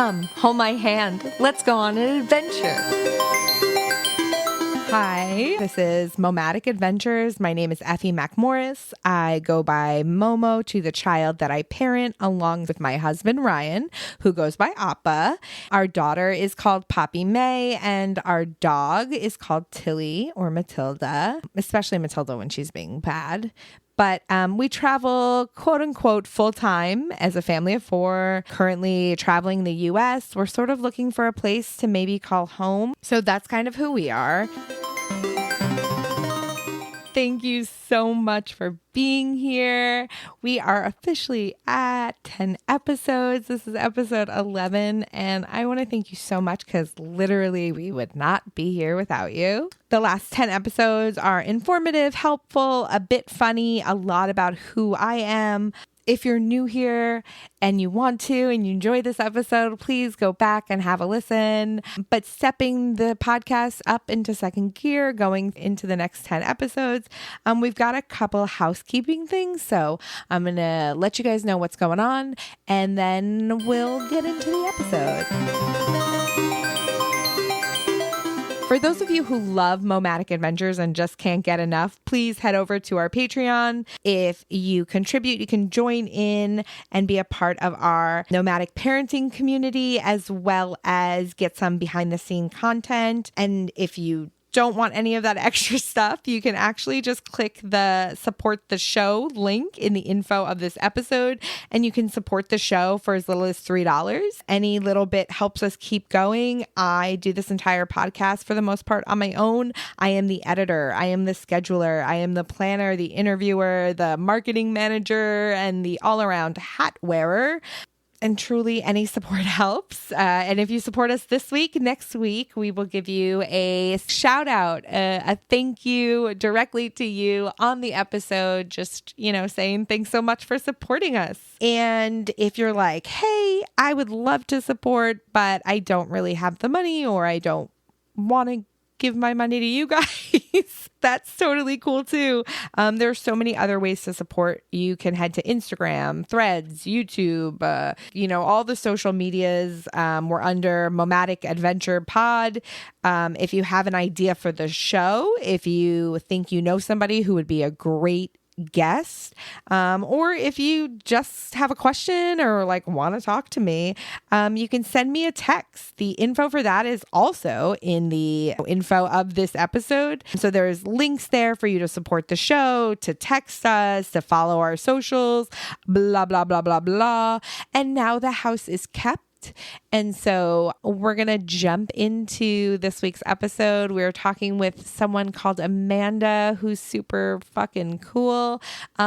Come, hold my hand. Let's go on an adventure. Hi, this is Momatic Adventures. My name is Effie McMorris. I go by Momo to the child that I parent along with my husband, Ryan, who goes by Appa. Our daughter is called Poppy May, and our dog is called Tilly or Matilda, especially Matilda when she's being bad. But we travel, quote unquote, full time as a family of four, currently traveling the US. We're sort of looking for a place to maybe call home. So that's kind of who we are. Thank you so much for being here. We are officially at 10 episodes. This is episode 11, and I want to thank you so much because literally we would not be here without you. The last 10 episodes are informative, helpful, a bit funny, a lot about who I am. If you're new here and you want to and you enjoy this episode, please go back and have a listen. But stepping the podcast up into second gear, going into the next 10 episodes, we've got a couple housekeeping things. So I'm going to let you guys know what's going on, and then we'll get into the episode. For those of you who love Momatic Adventures and just can't get enough, please head over to our Patreon. If you contribute, you can join in and be a part of our nomadic parenting community, as well as get some behind the scene content. And if you don't want any of that extra stuff, you can actually just click the support the show link in the info of this episode, and you can support the show for as little as $3. Any little bit helps us keep going. I do this entire podcast for the most part on my own. I am the editor. I am the scheduler. I am the planner, the interviewer, the marketing manager, and the all-around hat wearer. And truly, any support helps. And if you support us this week, next week, we will give you a shout out, a thank you directly to you on the episode, just, saying thanks so much for supporting us. And if you're like, hey, I would love to support, but I don't really have the money, or I don't want to give my money to you guys, that's totally cool too. There are so many other ways to support. You can head to Instagram, Threads, YouTube, all the social medias. We're under Momatic Adventure Pod. If you have an idea for the show, if you think you know somebody who would be a great guest, or if you just have a question or want to talk to me, you can send me a text. The info for that is also in the info of this episode. So there's links there for you to support the show, to text us, to follow our socials, blah, blah, blah, blah, blah. And now the house is kept. And so we're going to jump into this week's episode. We're talking with someone called Amanda, who's super fucking cool.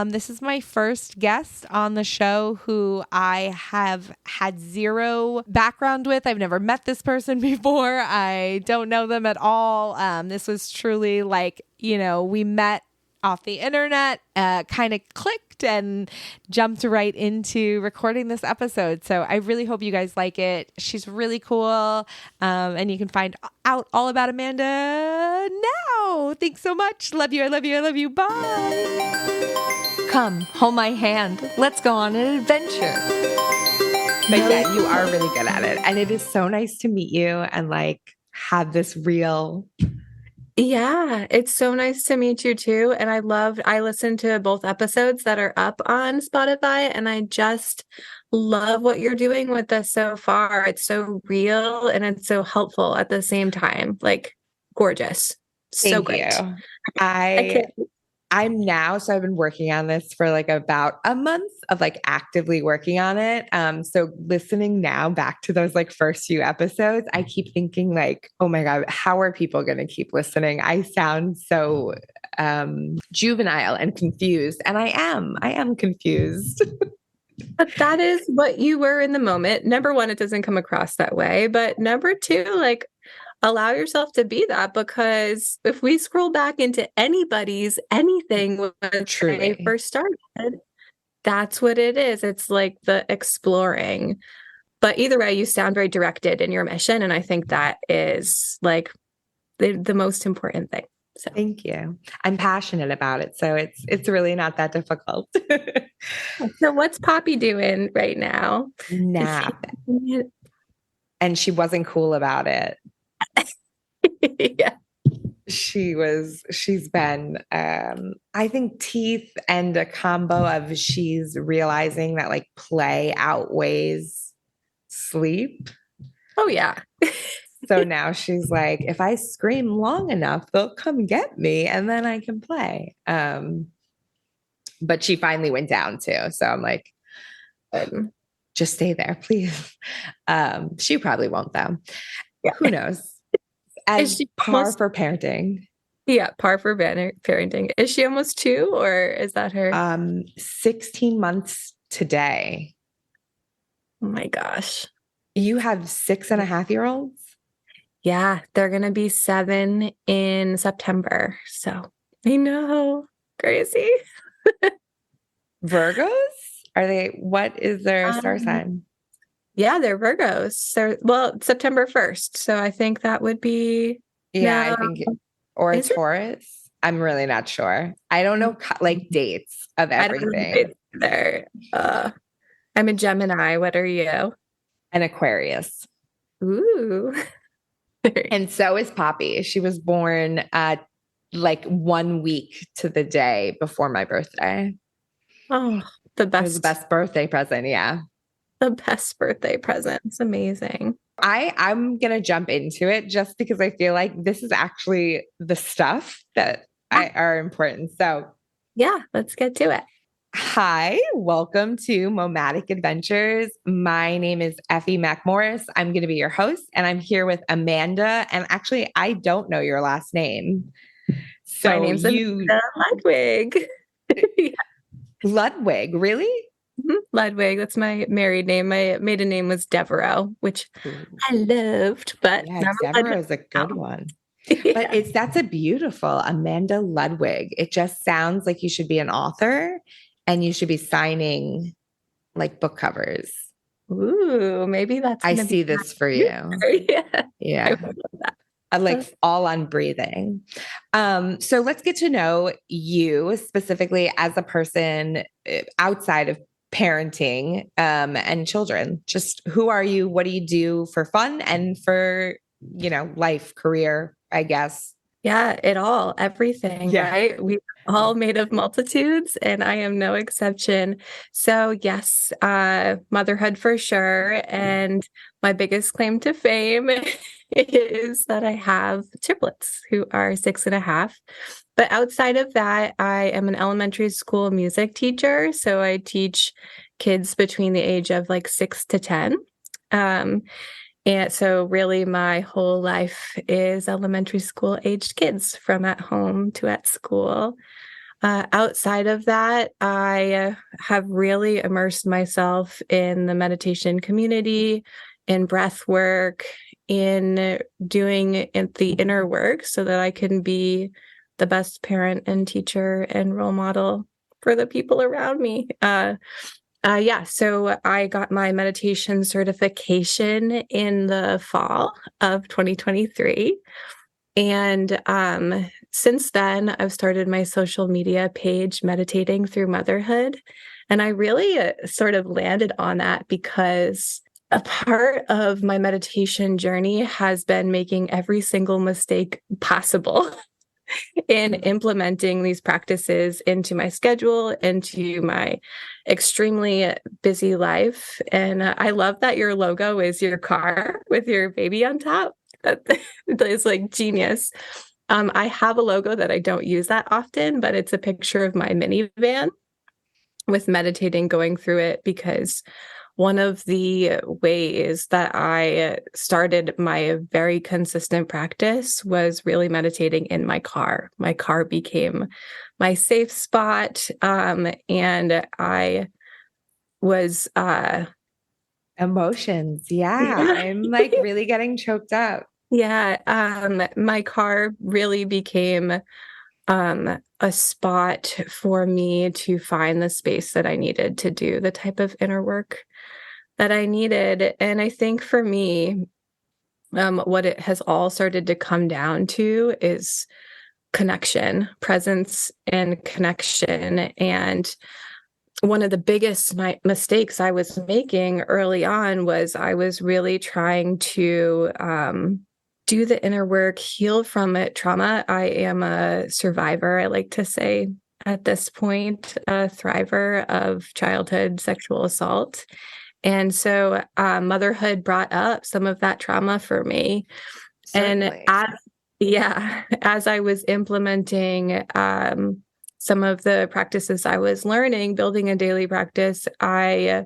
This is my first guest on the show who I have had zero background with. I've never met this person before. I don't know them at all. This was truly we met off the internet, kind of clicked and jumped right into recording this episode. So I really hope you guys like it. She's really cool. And you can find out all about Amanda now. Thanks so much. Love you. I love you. I love you. Bye. Come, hold my hand. Let's go on an adventure. But yeah, you are really good at it. And it is so nice to meet you and have this real... Yeah, it's so nice to meet you too. And I listened to both episodes that are up on Spotify, and I just love what you're doing with this so far. It's so real and it's so helpful at the same time. Gorgeous. So great. Thank you. So I've been working on this for about a month of actively working on it. So listening now back to those first few episodes, I keep thinking oh my God, how are people going to keep listening? I sound so juvenile and confused. And I am confused. But that is what you were in the moment. Number one, it doesn't come across that way. But number two, allow yourself to be that, because if we scroll back into anything when they first started, that's what it is. It's the exploring. But either way, you sound very directed in your mission. And I think that is the most important thing. So thank you. I'm passionate about it. So it's really not that difficult. So what's Poppy doing right now? Nap. and she wasn't cool about it. Yeah. She's been, I think teeth and a combo of she's realizing that like play outweighs sleep. Oh, yeah. So now she's like, if I scream long enough, they'll come get me and then I can play. But she finally went down too. So I'm like, just stay there, please. She probably won't though. Yeah. Who knows? As par for parenting. Yeah, par for parenting. Is she almost 2 or is that her? 16 months today. Oh my gosh. You have 6.5-year-olds? Yeah, they're going to be 7 in September. So I know. Crazy. Virgos? Are they, what is their star Um, sign? Yeah, they're Virgos. Well, September 1st. So I think that would be Yeah, no. I think, or a Is it? Taurus. I'm really not sure. I don't know like dates of I don't know everything. dates either. I'm a Gemini. What are you? An Aquarius. Ooh. And so is Poppy. She was born like 1 week to the day before my birthday. Oh, the It was the best. best birthday present. Yeah. The best birthday present. It's amazing. I'm gonna jump into it just because I feel like this is actually the stuff that are important. So Yeah, let's get to it. hi, welcome to Momatic Adventures. My name is Effie McMorris. I'm gonna be your host, and I'm here with Amanda. And actually, I don't know your last name. My So name's Amanda Ludwig. Yeah. Ludwig, really? Ludwig, that's my married name. My maiden name was Devereaux, which Ooh. I loved, but Yeah, never Deborah is a good one. Yeah. But that's a beautiful Amanda Ludwig. It just sounds like you should be an author and you should be signing like book covers. Ooh, maybe that's I gonna see be this for you. Yeah. I Yeah. would love that. I like all on breathing. So let's get to know you specifically as a person outside of parenting and children. Just who are you? What do you do for fun and for, life, career, I guess? Yeah, everything, Yeah. right? We all made of multitudes, and I am no exception. So yes, motherhood for sure. And my biggest claim to fame is that I have triplets who are 6.5. But outside of that, I am an elementary school music teacher. So I teach kids between the age of like 6 to 10. And so really my whole life is elementary school aged kids from at home to at school. Outside of that, I have really immersed myself in the meditation community, in breath work, in doing the inner work so that I can be the best parent and teacher and role model for the people around me. So I got my meditation certification in the fall of 2023. And since then, I've started my social media page, Meditating Through Motherhood. And I really sort of landed on that because a part of my meditation journey has been making every single mistake possible in implementing these practices into my schedule, into my extremely busy life. And I love that your logo is your car with your baby on top. That is like genius. I have a logo that I don't use that often, but it's a picture of my minivan with meditating going through it because one of the ways that I started my very consistent practice was really meditating in my car. My car became my safe spot. And I was Emotions. Yeah. I'm like really getting choked up. my car really became a spot for me to find the space that I needed to do the type of inner work that I needed. And I think for me, what it has all started to come down to is connection, presence and connection. And one of the biggest mistakes I was making early on was I was really trying to do the inner work, heal from it, trauma. I am a survivor, I like to say at this point, a thriver of childhood sexual assault. And so motherhood brought up some of that trauma for me. And Certainly. as I was implementing some of the practices I was learning, building a daily practice, I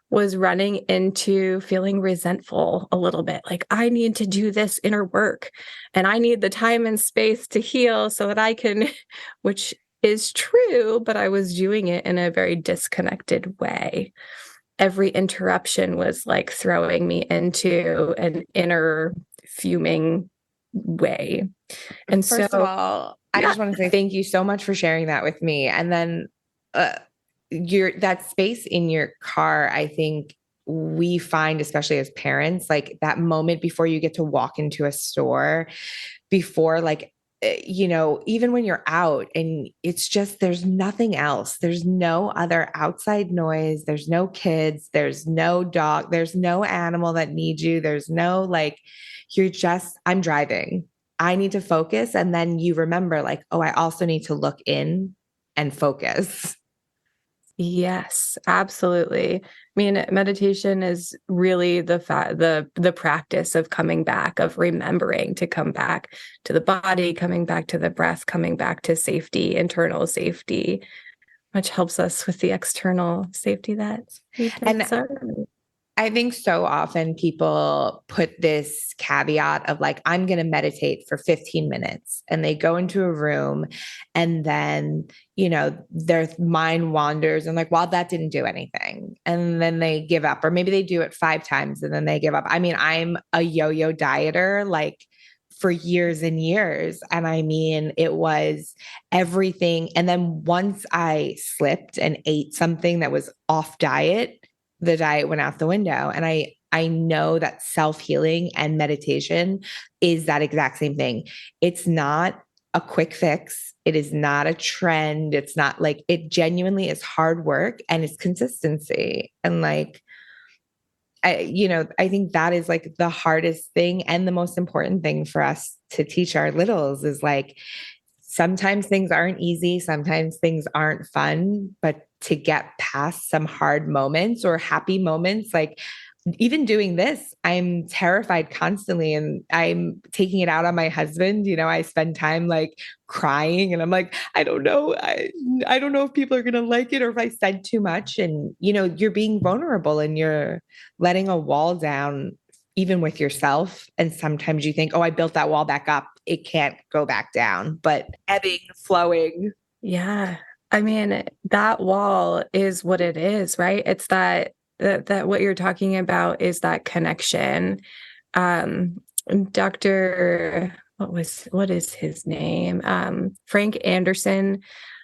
was running into feeling resentful a little bit. Like, I need to do this inner work and I need the time and space to heal so that I can, which is true, but I was doing it in a very disconnected way. Every interruption was like throwing me into an inner fuming way. And First of so, all, I yeah, just want to say thank you so much for sharing that with me. And then your that space in your car, I think we find, especially as parents, like that moment before you get to walk into a store, before like even when you're out and it's just there's nothing else, there's no other outside noise, there's no kids, there's no dog, there's no animal that needs you, there's no like, you're just, I'm driving, I need to focus. And then you remember like, oh, I also need to look in and focus. yes, absolutely. I mean, meditation is really the practice of coming back, of remembering to come back to the body, coming back to the breath, coming back to safety, internal safety, which helps us with the external safety that we And deserve. I think so often people put this caveat of like, I'm going to meditate for 15 minutes and they go into a room and then, their mind wanders and like, well, that didn't do anything. And then they give up, or maybe they do it 5 times and then they give up. I mean, I'm a yo-yo dieter, like for years and years. And I mean, it was everything. And then once I slipped and ate something that was off diet, the diet went out the window. And I know that self-healing and meditation is that exact same thing. It's not a quick fix. It is not a trend. It's not like, it genuinely is hard work and it's consistency. And like, I think that is like the hardest thing and the most important thing for us to teach our littles is like, sometimes things aren't easy, sometimes things aren't fun, but to get past some hard moments or happy moments, like even doing this, I'm terrified constantly and I'm taking it out on my husband. I spend time like crying and I'm like, I don't know. I don't know if people are going to like it or if I said too much. And, you're being vulnerable and you're letting a wall down even with yourself. And sometimes you think, oh, I built that wall back up. It can't go back down, but ebbing, flowing. Yeah. I mean, that wall is what it is, right? It's that what you're talking about is that connection. Um, Dr. What is his name? Frank Anderson,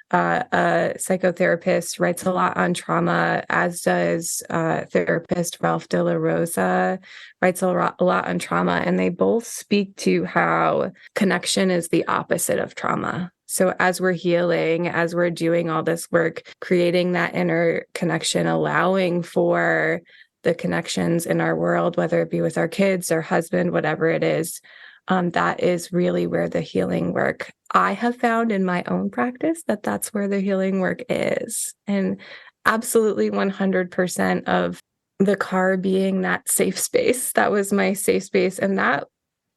a psychotherapist, writes a lot on trauma, as does therapist Ralph De La Rosa, writes a lot on trauma. And they both speak to how connection is the opposite of trauma. So as we're healing, as we're doing all this work, creating that inner connection, allowing for the connections in our world, whether it be with our kids, our husband, whatever it is, that is really where the healing work, I have found in my own practice, that's where the healing work is. And absolutely 100% of the car being that safe space, that was my safe space. And that,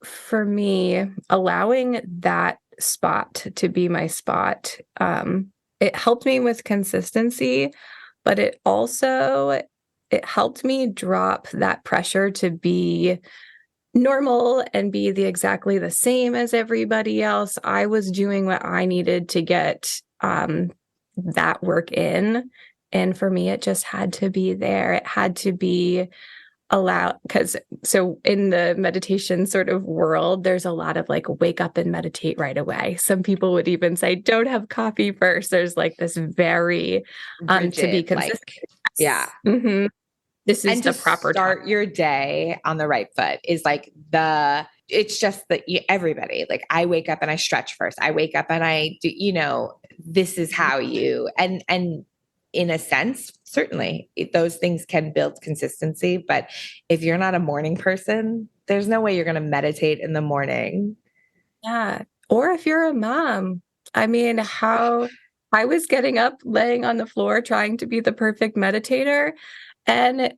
for me, allowing that spot to be my spot, it helped me with consistency, but it helped me drop that pressure to be normal and be exactly the same as everybody else. I was doing what I needed to get that work in. And for me, it just had to be there. It had to be allowed, because so in the meditation sort of world, there's a lot of like, wake up and meditate right away. Some people would even say, don't have coffee first. There's like this very to be Rigid, consistent. like, yeah. Mm-hmm. This is And to the proper time. start your day on the right foot is like it's just that everybody, like I wake up and I stretch first. I wake up and I do, this is how you, and in a sense, certainly those things can build consistency. But if you're not a morning person, there's no way you're going to meditate in the morning. Yeah. Or if you're a mom, I mean, how I was getting up, laying on the floor, trying to be the perfect meditator. And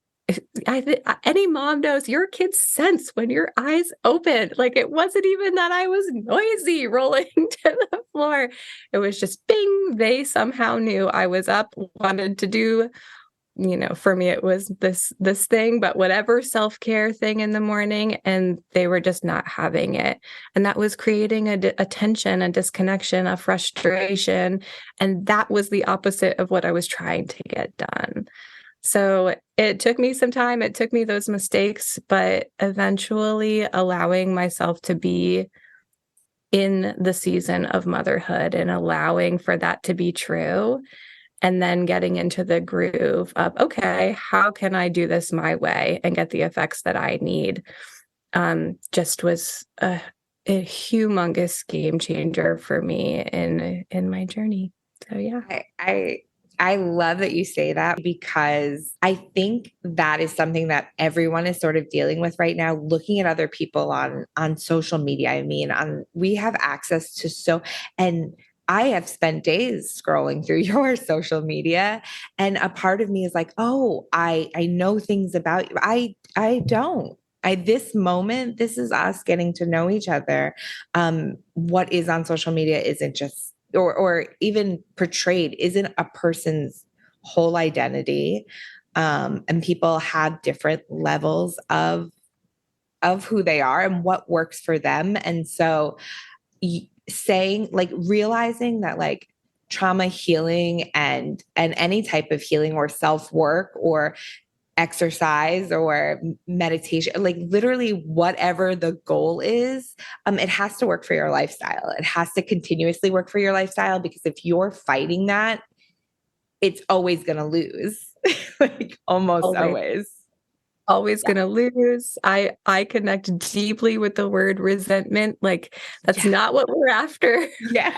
any mom knows your kids sense when your eyes open. Like it wasn't even that I was noisy rolling to the floor. It was just bing. They somehow knew I was up, wanted to do, for me it was this thing, but whatever self-care thing in the morning, and they were just not having it. And that was creating a tension, a disconnection, a frustration. And that was the opposite of what I was trying to get done. So it took me some time. It took me those mistakes, but eventually allowing myself to be in the season of motherhood and allowing for that to be true. And then getting into the groove of, okay, how can I do this my way and get the effects that I need? Just was a humongous game changer for me in my journey. So yeah. I love that you say that, because I think that is something that everyone is sort of dealing with right now, looking at other people on social media. I mean, we have access to and I have spent days scrolling through your social media, and a part of me is like, oh, I know things about you. I don't. This moment, this is us getting to know each other. What is on social media isn't just or even portrayed isn't a person's whole identity. And people have different levels of who they are and what works for them. And so saying, like, realizing that, like, trauma healing and any type of healing or self-work or exercise or meditation, like literally whatever the goal is, it has to work for your lifestyle. It has to continuously work for your lifestyle, because if you're fighting that, it's always going to lose. Like almost Always going to lose. I connect deeply with the word resentment. Like that's not what we're after. Yeah.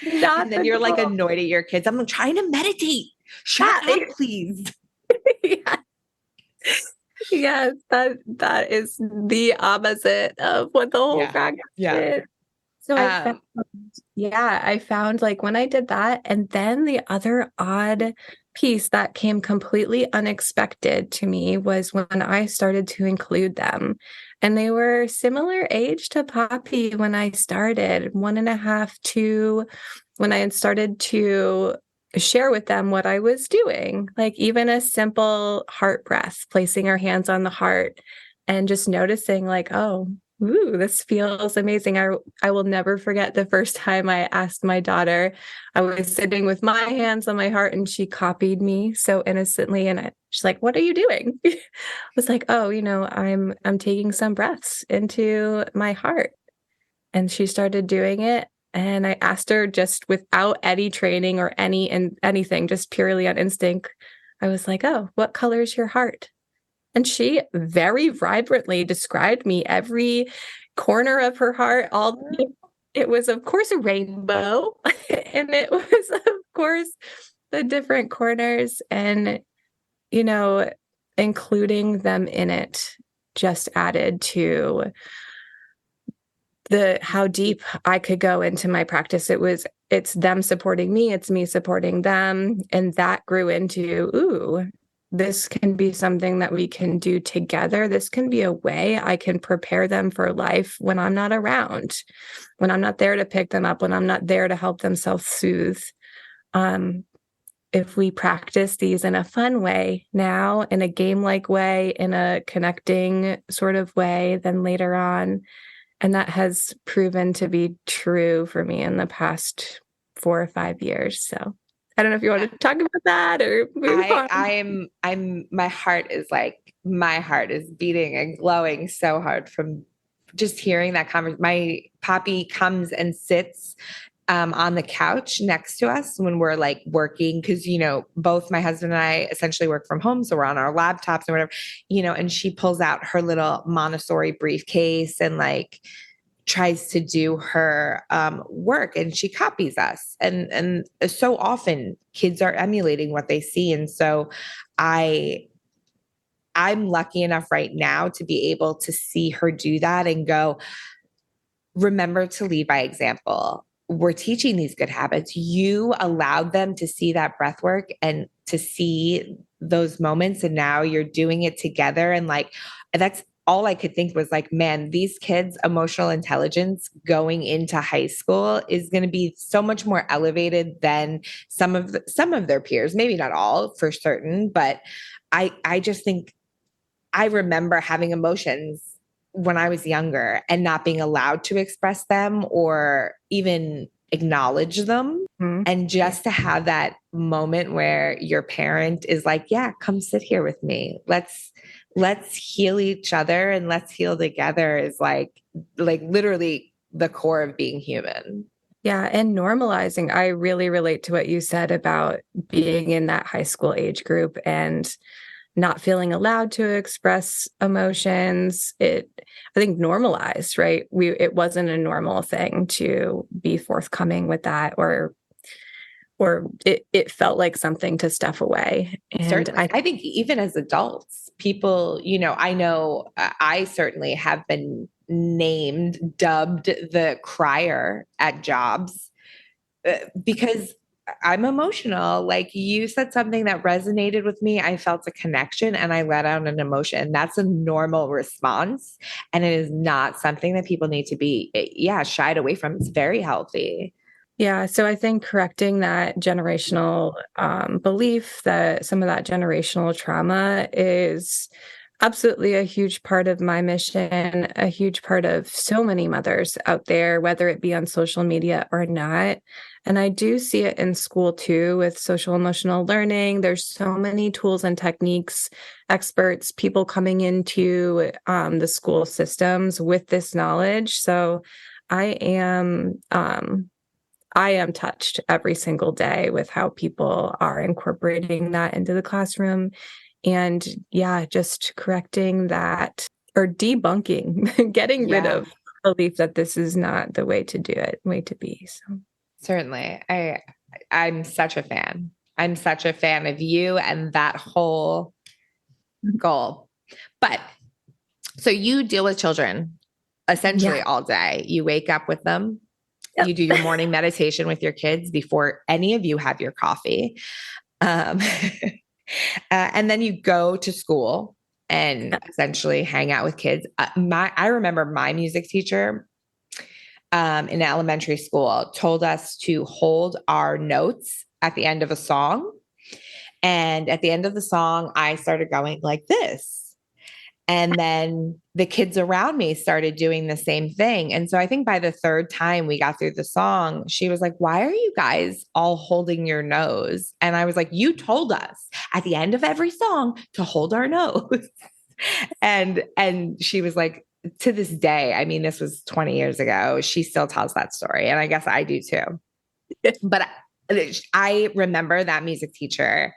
Not and then you're like annoyed at your kids. I'm trying to meditate. Shut up, please. Yeah. Yes, that is the opposite of what the whole practice is. So I found like when I did that, and then the other odd piece that came completely unexpected to me was when I started to include them. And they were similar age to Poppy when I started, 1.5, 2, when I had started to share with them what I was doing, like even a simple heart breath, placing our hands on the heart and just noticing like, oh, ooh, this feels amazing. I will never forget the first time I asked my daughter. I was sitting with my hands on my heart and she copied me so innocently. And she's like, what are you doing? I was like, oh, I'm taking some breaths into my heart. And she started doing it. And I asked her, just without any training or anything, just purely on instinct, I was like, oh, what color is your heart? And she very vibrantly described me every corner of her heart. It was, of course, a rainbow. And it was, of course, the different corners. And, including them in it just added to how deep I could go into my practice. It's them supporting me, it's me supporting them. And that grew into, ooh, this can be something that we can do together. This can be a way I can prepare them for life when I'm not around, when I'm not there to pick them up, when I'm not there to help them self-soothe. If we practice these in a fun way now, in a game-like way, in a connecting sort of way, then later on. And that has proven to be true for me in the past 4 or 5 years. So I don't know if you want to talk about that or move on. My heart is beating and glowing so hard from just hearing that conversation. My Poppy comes and sits on the couch next to us when we're like working, because both my husband and I essentially work from home, so we're on our laptops and whatever, and she pulls out her little Montessori briefcase and like tries to do her work and she copies us. And so often kids are emulating what they see. And so I I'm lucky enough right now to be able to see her do that and go, remember to lead by example. We're teaching these good habits. You allowed them to see that breath work and to see those moments. And now you're doing it together. And like, that's all I could think was like, man, these kids' emotional intelligence going into high school is going to be so much more elevated than some of their peers. Maybe not all for certain, but I just think I remember having emotions when I was younger and not being allowed to express them or even acknowledge them. Mhm. And just to have that moment where your parent is like, yeah, come sit here with me. Let's heal each other and let's heal together is like literally the core of being human. Yeah, and normalizing. I really relate to what you said about being in that high school age group and not feeling allowed to express emotions. I think, normalized, right? It wasn't a normal thing to be forthcoming with that, or it felt like something to stuff away. And Certainly. I think even as adults, people, I know I certainly have been dubbed the crier at jobs because I'm emotional. Like you said something that resonated with me. I felt a connection and I let out an emotion. That's a normal response. And it is not something that people need to be, shied away from. It's very healthy. yeah, so I think correcting that generational belief, that some of that generational trauma is absolutely a huge part of my mission, a huge part of so many mothers out there, whether it be on social media or not. And I do see it in school too with social emotional learning. There's so many tools and techniques, experts, people coming into the school systems with this knowledge. So I am I am touched every single day with how people are incorporating that into the classroom. And yeah, just correcting that or debunking, getting rid Yeah, of belief that this is not the way to do it, way to be. So certainly. I'm such a fan. I'm such a fan of you and that whole goal. But so you deal with children essentially yeah. all day. You wake up with them. Yep. You do your morning meditation with your kids before any of you have your coffee. Um, and then you go to school and essentially hang out with kids. I remember my music teacher in elementary school told us to hold our notes at the end of a song. And at the end of the song, I started going like this. And then the kids around me started doing the same thing. And so I think by the third time we got through the song, she was like, why are you guys all holding your nose? And I was like, you told us at the end of every song to hold our nose. And she was like, to this day, I mean, this was 20 years ago, she still tells that story. And I guess I do too. But I remember that music teacher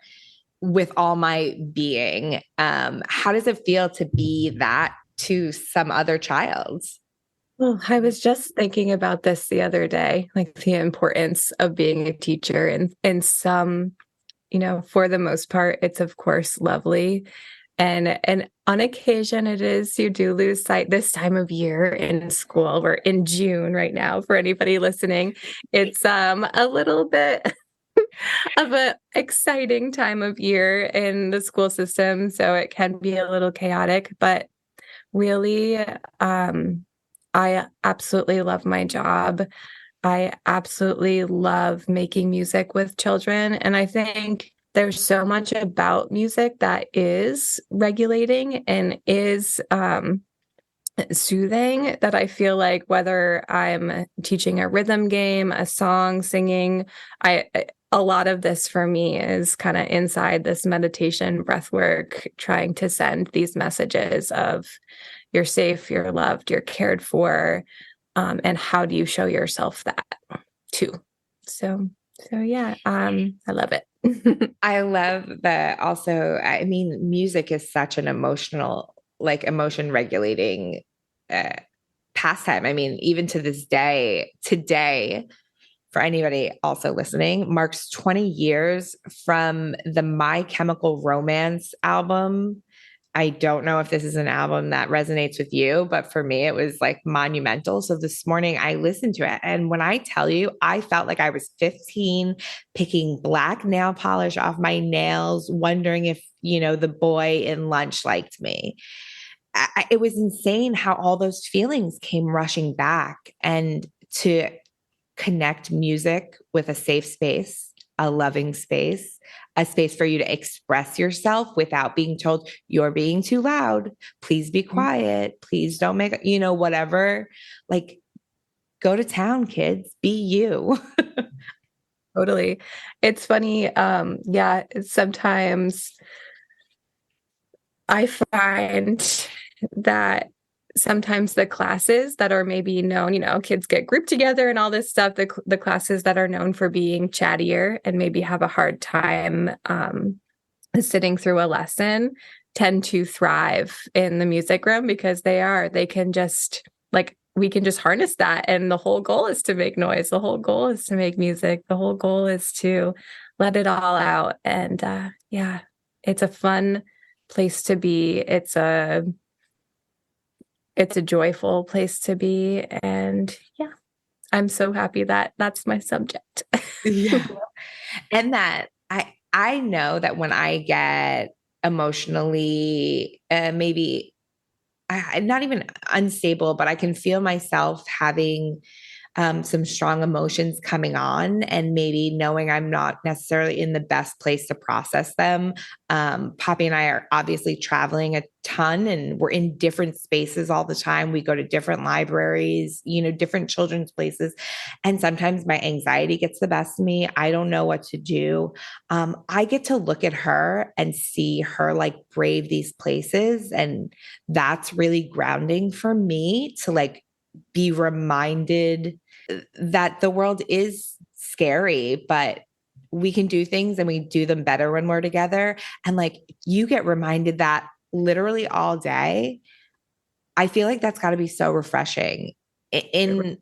with all my being. How does it feel to be that to some other child? Well, I was just thinking about this the other day, like the importance of being a teacher and some, for the most part, it's of course lovely. And on occasion it is, you do lose sight this time of year in school. We're in June right now for anybody listening. It's a little bit of a exciting time of year in the school system. So it can be a little chaotic, but really, I absolutely love my job. I absolutely love making music with children. And I think there's so much about music that is regulating and is soothing that I feel like whether I'm teaching a rhythm game, a song, singing, a lot of this for me is kind of inside this meditation breath work, trying to send these messages of you're safe, you're loved, you're cared for, and how do you show yourself that too? So yeah, I love it. I love that also. I mean, music is such an emotional, like emotion regulating uh, pastime. I mean, even to this day, today, for anybody also listening, marks 20 years from the My Chemical Romance album. I don't know if this is an album that resonates with you, but for me, it was like monumental. So this morning I listened to it. And when I tell you, I felt like I was 15, picking black nail polish off my nails, wondering if, the boy in lunch liked me. It was insane how all those feelings came rushing back. And to connect music with a safe space, a loving space, a space for you to express yourself without being told you're being too loud. Please be quiet. Please don't make, whatever. Like, go to town, kids. Be you. Totally. It's funny. Yeah, sometimes I find that sometimes the classes that are maybe known, kids get grouped together and all this stuff, the classes that are known for being chattier and maybe have a hard time sitting through a lesson tend to thrive in the music room because they can just we can just harness that. And the whole goal is to make noise. The whole goal is to make music. The whole goal is to let it all out. And yeah, it's a fun place to be. It's a joyful place to be. And yeah, I'm so happy that that's my subject. Yeah. And that I know that when I get emotionally, maybe I'm not even unstable, but I can feel myself having some strong emotions coming on and maybe knowing I'm not necessarily in the best place to process them. Poppy and I are obviously traveling a ton and we're in different spaces all the time. We go to different libraries, different children's places. And sometimes my anxiety gets the best of me. I don't know what to do. I get to look at her and see her like brave these places. And that's really grounding for me to like be reminded that the world is scary, but we can do things and we do them better when we're together. And like you get reminded that literally all day. I feel like that's got to be so refreshing in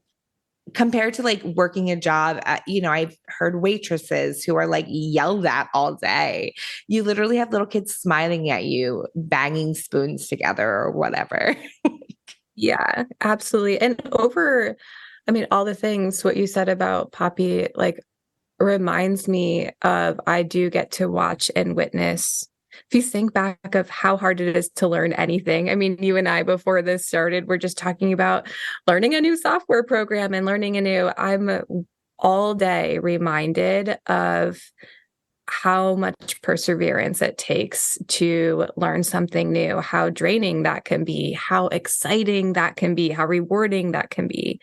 compared to like working a job at, I've heard waitresses who are like yelled at all day. You literally have little kids smiling at you, banging spoons together or whatever. Yeah, absolutely. And all the things, what you said about Poppy, like reminds me of, I do get to watch and witness. If you think back of how hard it is to learn anything, I mean, you and I, before this started, we're just talking about learning a new software program and I'm all day reminded of how much perseverance it takes to learn something new, how draining that can be, how exciting that can be, how rewarding that can be.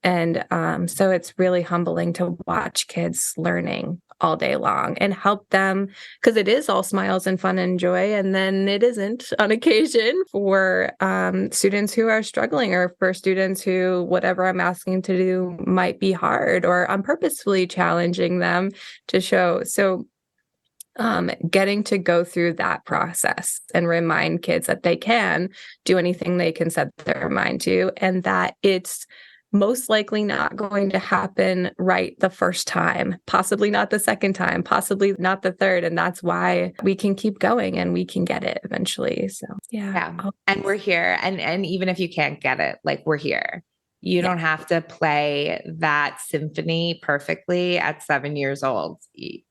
And so it's really humbling to watch kids learning all day long and help them, because it is all smiles and fun and joy. And then it isn't on occasion for students who are struggling, or for students who whatever I'm asking to do might be hard, or I'm purposefully challenging them to show. So getting to go through that process and remind kids that they can do anything they can set their mind to, and that it's most likely not going to happen right the first time, possibly not the second time, possibly not the third. And that's why we can keep going and we can get it eventually. So yeah. And we're here. And even if you can't get it, like we're here. You don't have to play that symphony perfectly at 7 years old.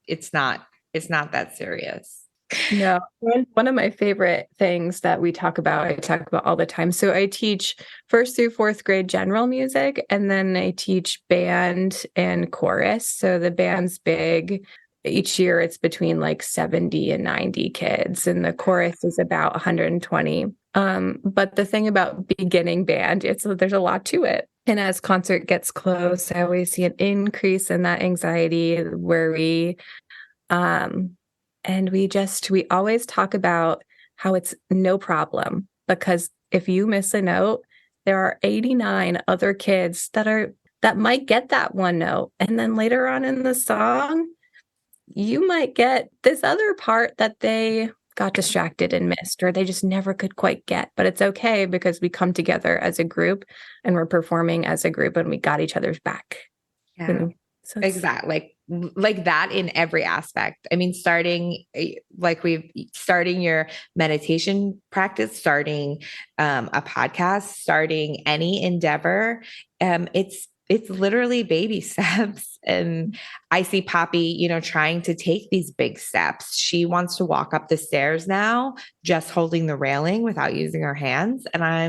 It's not that serious. No, one of my favorite things that I talk about all the time. So I teach 1st through 4th grade general music, and then I teach band and chorus. So the band's big. Each year it's between like 70 and 90 kids, and the chorus is about 120. But the thing about beginning band, there's a lot to it. And as concert gets close, I always see an increase in that anxiety, worry. And we always talk about how it's no problem, because if you miss a note, there are 89 other kids that might get that one note. And then later on in the song, you might get this other part that they got distracted and missed, or they just never could quite get. But it's okay because we come together as a group and we're performing as a group and we got each other's back. Yeah. So exactly. Like that in every aspect. I mean, starting your meditation practice, starting a podcast, starting any endeavor. It's literally baby steps. And I see Poppy, trying to take these big steps. She wants to walk up the stairs now, just holding the railing without using her hands. And I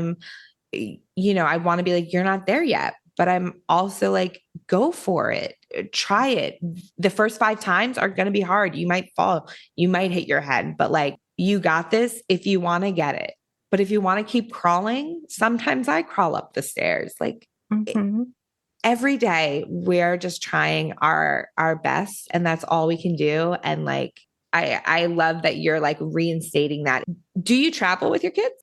want to be like, you're not there yet, but I'm also like, go for it. Try it. The first 5 times are going to be hard. You might fall, you might hit your head, but like, you got this if you want to get it. But if you want to keep crawling, sometimes I crawl up the stairs. Like every day we're just trying our best, and that's all we can do. And like, I love that you're like reinstating that. Do you travel with your kids?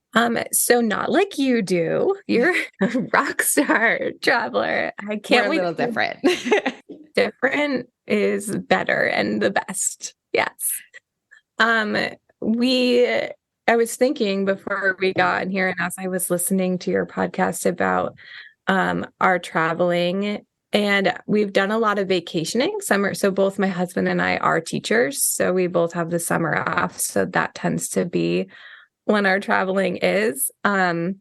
So not like you do. You're a rock star traveler. I can't We're a wait. little different. Different is better and the best. Yes. I was thinking before we got in here and as I was listening to your podcast about our traveling, and we've done a lot of vacationing summer. So both my husband and I are teachers. So we both have the summer off. So that tends to be when our traveling is. And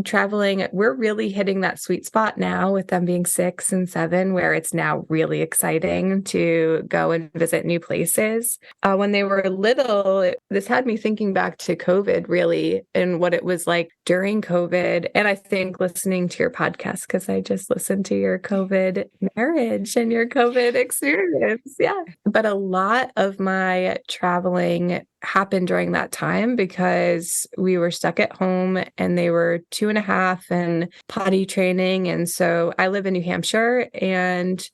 traveling, we're really hitting that sweet spot now with them being 6 and 7, where it's now really exciting to go and visit new places. When they were little, this had me thinking back to COVID, really, and what it was like during COVID. And I think listening to your podcast, because I just listened to your COVID marriage and your COVID experience. Yeah. But a lot of my traveling happened during that time because we were stuck at home and they were 2.5 and potty training. And so I live in New Hampshire and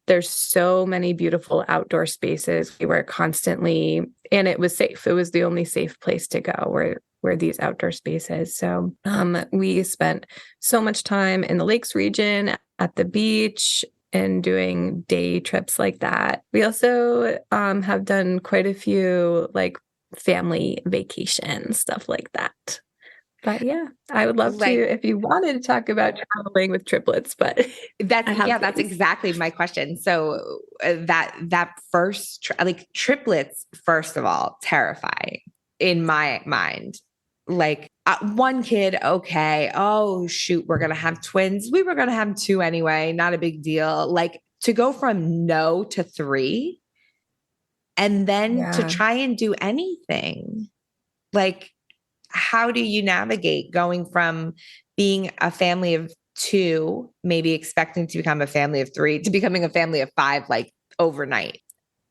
there's so many beautiful outdoor spaces. We were constantly, and it was safe. It was the only safe place to go were these outdoor spaces. So we spent so much time in the lakes region, at the beach, and doing day trips like that. We also have done quite a few like family vacation, stuff like that. But yeah, I would love to if you wanted to talk about traveling with triplets, but that's exactly my question. So that first triplets, first of all, terrifying in my mind. Like one kid, okay, oh shoot, we're gonna have twins. We were gonna have 2 anyway, not a big deal. Like to go from no to 3 and then to try and do anything. Like, how do you navigate going from being a family of 2, maybe expecting to become a family of 3, to becoming a family of 5, like overnight?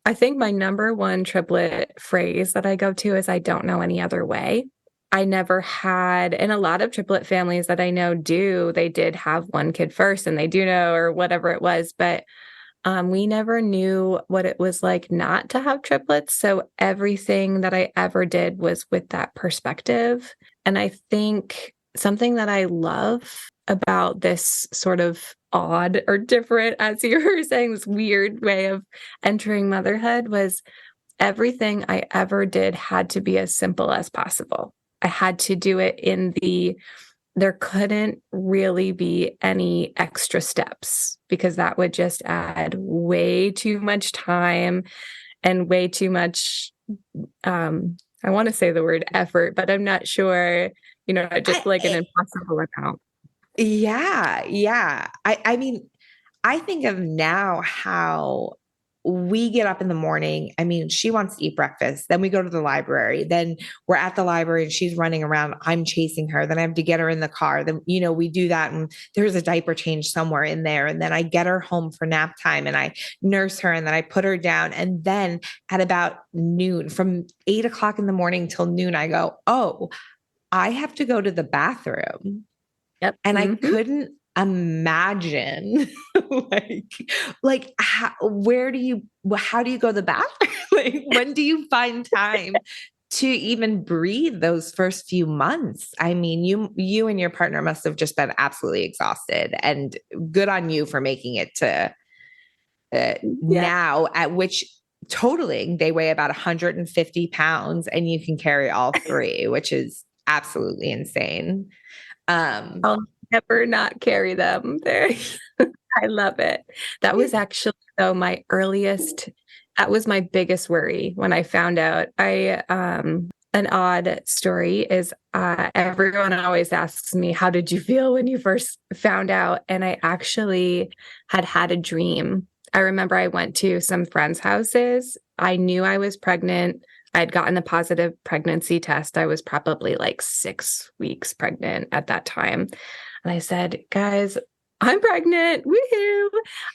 I think my number one triplet phrase that I go to is I don't know any other way. I never had, and a lot of triplet families that I know they did have one kid first and they do know, or whatever it was, but we never knew what it was like not to have triplets. So everything that I ever did was with that perspective. And I think something that I love about this sort of odd or different, as you were saying, this weird way of entering motherhood was everything I ever did had to be as simple as possible. I had to do it there couldn't really be any extra steps because that would just add way too much time and way too much, I want to say the word effort, but I'm not sure, just like an impossible amount. Yeah. Yeah. I mean, I think of now how we get up in the morning. I mean, she wants to eat breakfast. Then we go to the library. Then we're at the library and she's running around. I'm chasing her. Then I have to get her in the car. Then, we do that. And there's a diaper change somewhere in there. And then I get her home for nap time and I nurse her and then I put her down. And then at about noon, from 8 o'clock in the morning till noon, I go, oh, I have to go to the bathroom. Yep. And I couldn't imagine how do you go to the bathroom? Like, when do you find time to even breathe those first few months? I mean, you and your partner must have just been absolutely exhausted, and good on you for making it to now, at which totaling, they weigh about 150 pounds and you can carry all three, which is absolutely insane. I'll never not carry them there. I love it. That was actually though that was my biggest worry when I found out. An odd story is everyone always asks me, how did you feel when you first found out? And I actually had a dream. I remember I went to some friends' houses. I knew I was pregnant. I had gotten a positive pregnancy test. I was probably like 6 weeks pregnant at that time. And I said, guys, I'm pregnant. Woohoo.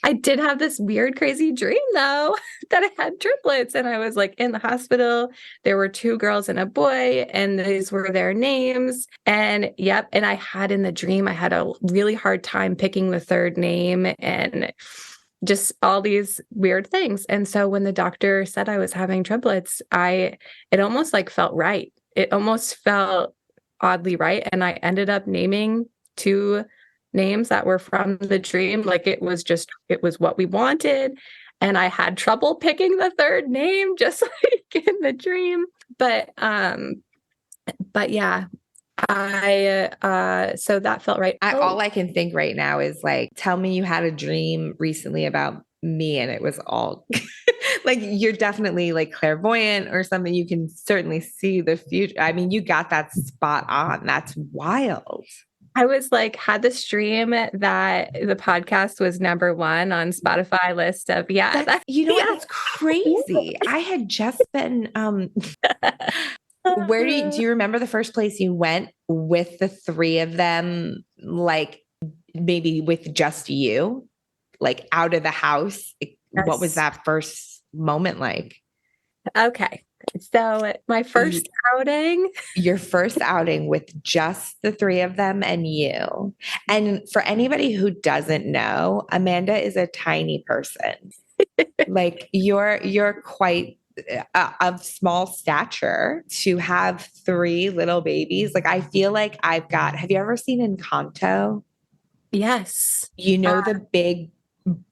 I did have this weird, crazy dream though, that I had triplets. And I was like in the hospital. There were 2 girls and a boy, and these were their names. And yep. And I had in the dream, I had a really hard time picking the third name and just all these weird things. And so when the doctor said I was having triplets, it almost like felt right. It almost felt oddly right. And I ended up naming 2 names that were from the dream. Like it was what we wanted. And I had trouble picking the third name, just like in the dream. But yeah, so that felt right. All I can think right now is like, tell me you had a dream recently about me and it was all like, you're definitely like clairvoyant or something. You can certainly see the future. I mean, you got that spot on. That's wild. I was like, had this dream that the podcast was number 1 on Spotify list of, That's that's crazy. I had just been, where do you remember the first place you went with the 3 of them? Like maybe with just you, like out of the house. Yes. What was that first moment like? Okay. So my first outing. Your first outing with just the 3 of them and you. And for anybody who doesn't know, Amanda is a tiny person. Like you're quite of small stature to have 3 little babies. Like I feel like have you ever seen Encanto? Yes. You know, the big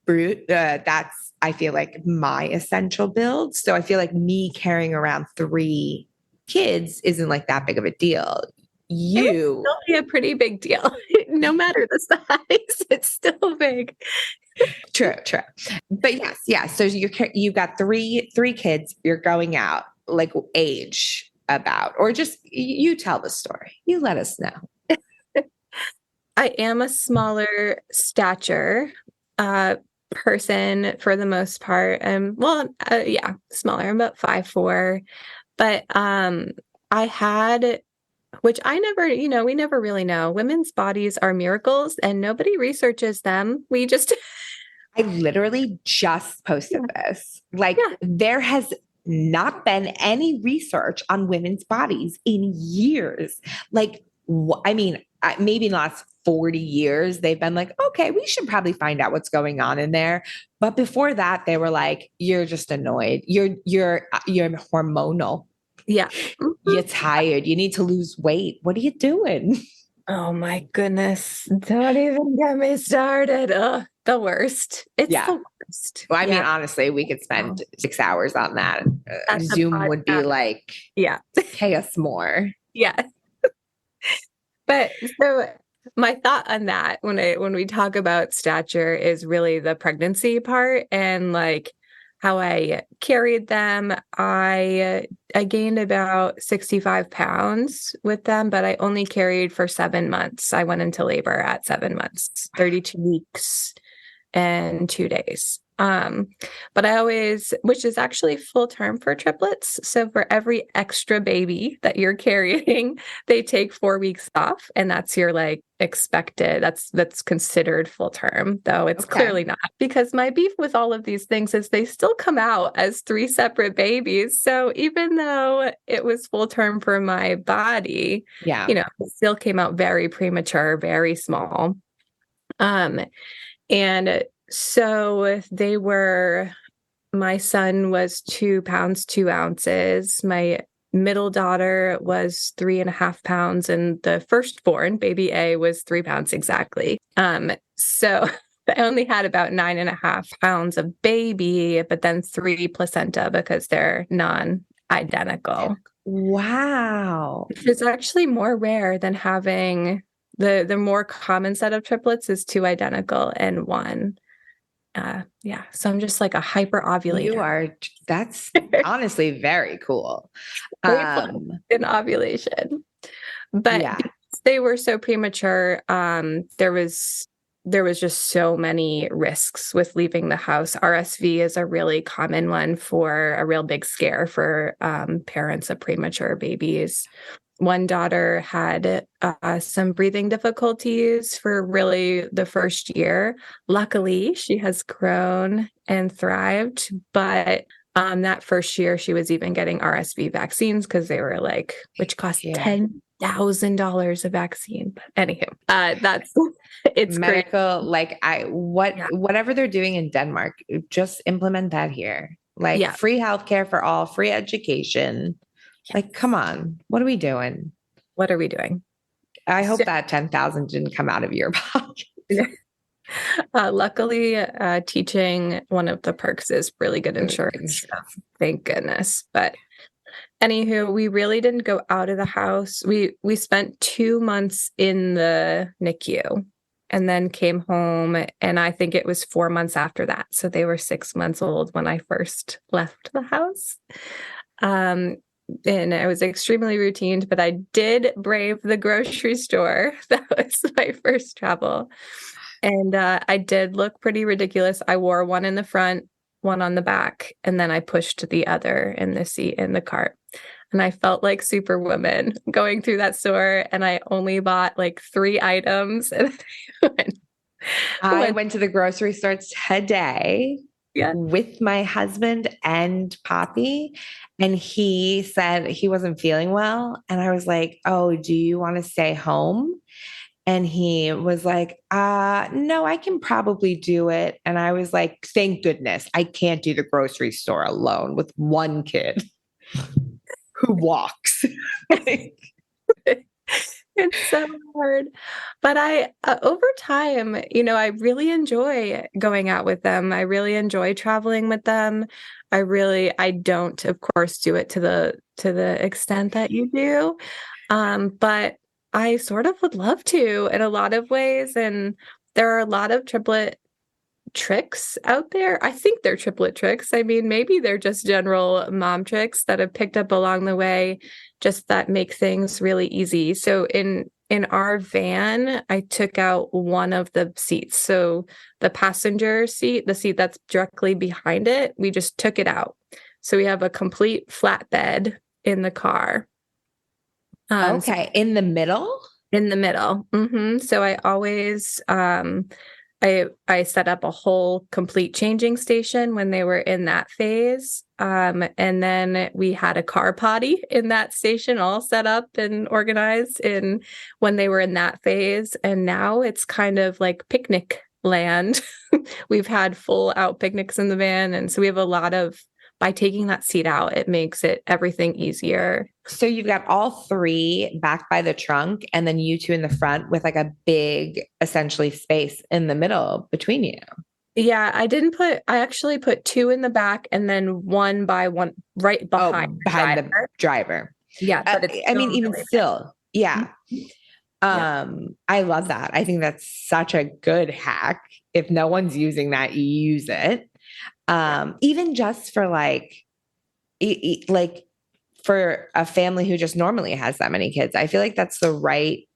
brute, that's, I feel like my essential build. So I feel like me carrying around 3 kids isn't like that big of a deal. It's still a pretty big deal. No matter the size, it's still big. True. But yes, yeah. So you've got three kids. You're going out, like age about, or just you tell the story. You let us know. I am a smaller stature person for the most part. Smaller. I'm about 5'4". But I had, which I never, we never really know. Women's bodies are miracles and nobody researches them. We just I literally just posted this. Like there has not been any research on women's bodies in years. Like, I mean, maybe in the last 40 years, they've been like, okay, we should probably find out what's going on in there. But before that, they were like, you're just annoyed. You're hormonal. Yeah. You're tired. You need to lose weight. What are you doing? Oh my goodness. Don't even get me started. The worst. It's the worst. Well, I mean, honestly, we could spend 6 hours on that. Zoom would be like, pay us more. Yeah. But so my thought on that when we talk about stature is really the pregnancy part and like how I carried them. I gained about 65 pounds with them, but I only carried for 7 months. I went into labor at 7 months, 32 weeks and 2 days. But which is actually full term for triplets. So for every extra baby that you're carrying, they take 4 weeks off. And that's your like expected, that's considered full term, though it's clearly not, because my beef with all of these things is they still come out as 3 separate babies. So even though it was full term for my body, it still came out very premature, very small. And so my son was 2 pounds, 2 ounces. My middle daughter was 3.5 pounds. And the firstborn, baby A, was 3 pounds exactly. So I only had about 9.5 pounds of baby, but then 3 placenta because they're non-identical. Wow. It's actually more rare than having the more common set of triplets is 2 identical and 1. Yeah. So I'm just like a hyper ovulator. That's honestly very cool. Grateful in ovulation. But Yeah. because they were so premature, there was just so many risks with leaving the house. RSV is a really common one for a real big scare for parents of premature babies. One daughter had some breathing difficulties for really the first year. Luckily, she has grown and thrived, but that first year she was even getting RSV vaccines because they were like, which cost $10,000 a vaccine. But anywho, that's it's great. Medical, like Yeah. whatever they're doing in Denmark, just implement that here. Like Yeah. free healthcare for all, free education. Like, come on, what are we doing? What are we doing? I So, hope that 10,000 didn't come out of your pocket. luckily, teaching, one of the perks is really good insurance. So thank goodness. But anywho, we really didn't go out of the house. We spent 2 months in the NICU and then came home. And I think it was 4 months after that. So they were 6 months old when I first left the house. And I was extremely routine, but I did brave the grocery store. That was my first travel. And I did look pretty ridiculous. I wore one in the front, one on the back, and then I pushed the other in the seat in the cart. And I felt like Superwoman going through that store, and I only bought like 3 items. And I went to the grocery store today yeah. with my husband and Poppy, and he said he wasn't feeling well. And I was like, "Oh, do you want to stay home?" And he was like, no, I can probably do it. And I was like, thank goodness I can't do the grocery store alone with one kid who walks. It's so hard. But I, over time, I really enjoy going out with them. I really enjoy traveling with them. I don't, of course, do it to the extent that you do. But I sort of would love to in a lot of ways. And there are a lot of triplet tricks out there. I think they're triplet tricks. I mean, maybe they're just general mom tricks that I've picked up along the way, just that make things really easy. So in our van, I took out one of the seats. So the passenger seat, the seat that's directly behind it, we just took it out. So we have a complete flat bed in the car. Okay, in the middle? In the middle. So I always I set up a whole complete changing station when they were in that phase. And then we had a car potty in that station all set up and organized in when they were in that phase. And now it's kind of like picnic land. We've had full out picnics in the van. And so we have a lot of, by taking that seat out, it makes everything easier. So you've got all 3 back by the trunk and then you 2 in the front with like a big, essentially space in the middle between you. Yeah, I actually put 2 in the back and then one right behind the driver. Yeah. But I mean, even really still, yeah. I love that. I think that's such a good hack. If no one's using that, you use it. Even just for like for a family who just normally has that many kids, I feel like that's the right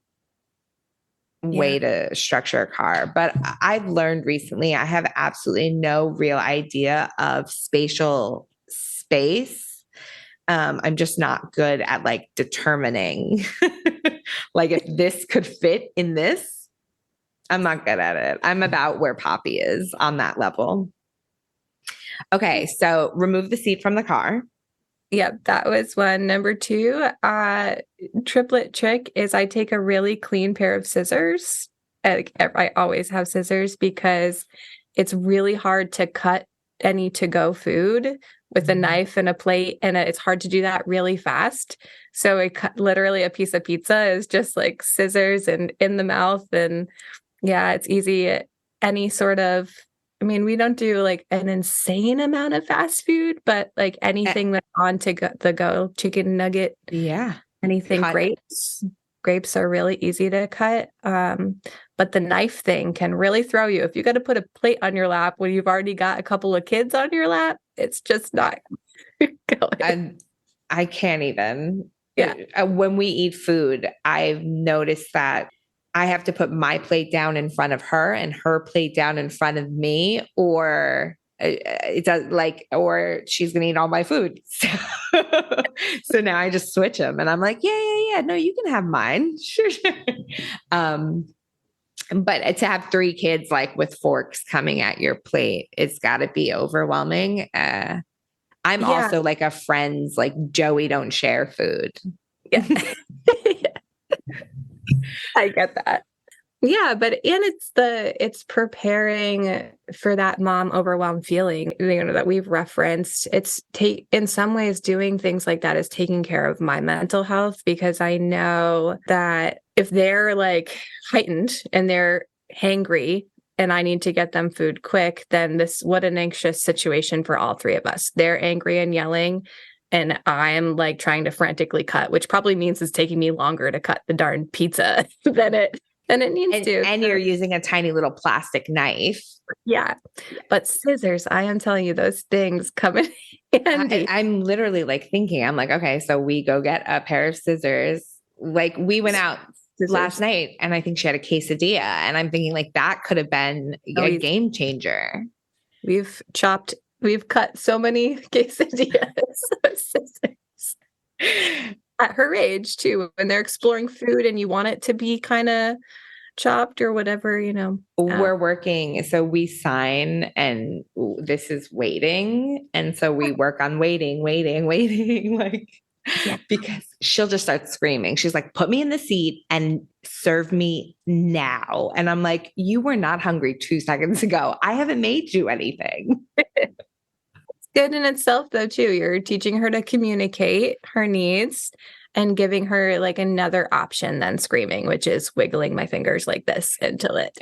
way to structure a car. But I've learned recently, I have absolutely no real idea of spatial space. I'm just not good at like determining like if this could fit in this. I'm not good at it. I'm about where Poppy is on that level. Okay, so remove the seat from the car. Yeah, that was one. Number 2, triplet trick is I take a really clean pair of scissors. I always have scissors because it's really hard to cut any to-go food with a knife and a plate, and it's hard to do that really fast. So literally a piece of pizza is just like scissors and in the mouth, and yeah, it's easy. any sort of, I mean, we don't do like an insane amount of fast food, but like Eh, anything that's on to the go, chicken nugget, yeah. anything, Cut. grapes. Grapes are really easy to cut. But the knife thing can really throw you. If you got to put a plate on your lap when you've already got a couple of kids on your lap, it's just not going. And I can't even. Yeah. When we eat food, I've noticed that I have to put my plate down in front of her and her plate down in front of me, or it does like, or she's gonna eat all my food. So now I just switch them, and I'm like, yeah. No, you can have mine. Sure. Um, but to have three kids like with forks coming at your plate, it's got to be overwhelming. I'm Yeah. also like a friend's like Joey don't share food. Yeah. I get that. Yeah, but and it's preparing for that mom overwhelmed feeling, that we've referenced. It's in some ways doing things like that is taking care of my mental health, because I know that if they're like heightened and they're hangry and I need to get them food quick, then what an anxious situation for all three of us. They're angry and yelling, and I'm like trying to frantically cut, which probably means it's taking me longer to cut the darn pizza than it needs to. And you're using a tiny little plastic knife. Yeah. But scissors, I am telling you, those things come in handy. I'm literally like thinking, I'm like, okay, so we go get a pair of scissors. Like we went out last night and I think she had a quesadilla. And I'm thinking like that could have been a game changer. We've cut so many quesadillas with scissors. At her age too, when they're exploring food and you want it to be kind of chopped or whatever, We're working, so we sign and this is waiting, and so we work on waiting like, yeah. Because she'll just start screaming. She's like, put me in the seat and serve me now. And I'm like, you were not hungry 2 seconds ago. I haven't made you anything. Good in itself though too. You're teaching her to communicate her needs and giving her like another option than screaming, which is wiggling my fingers like this until it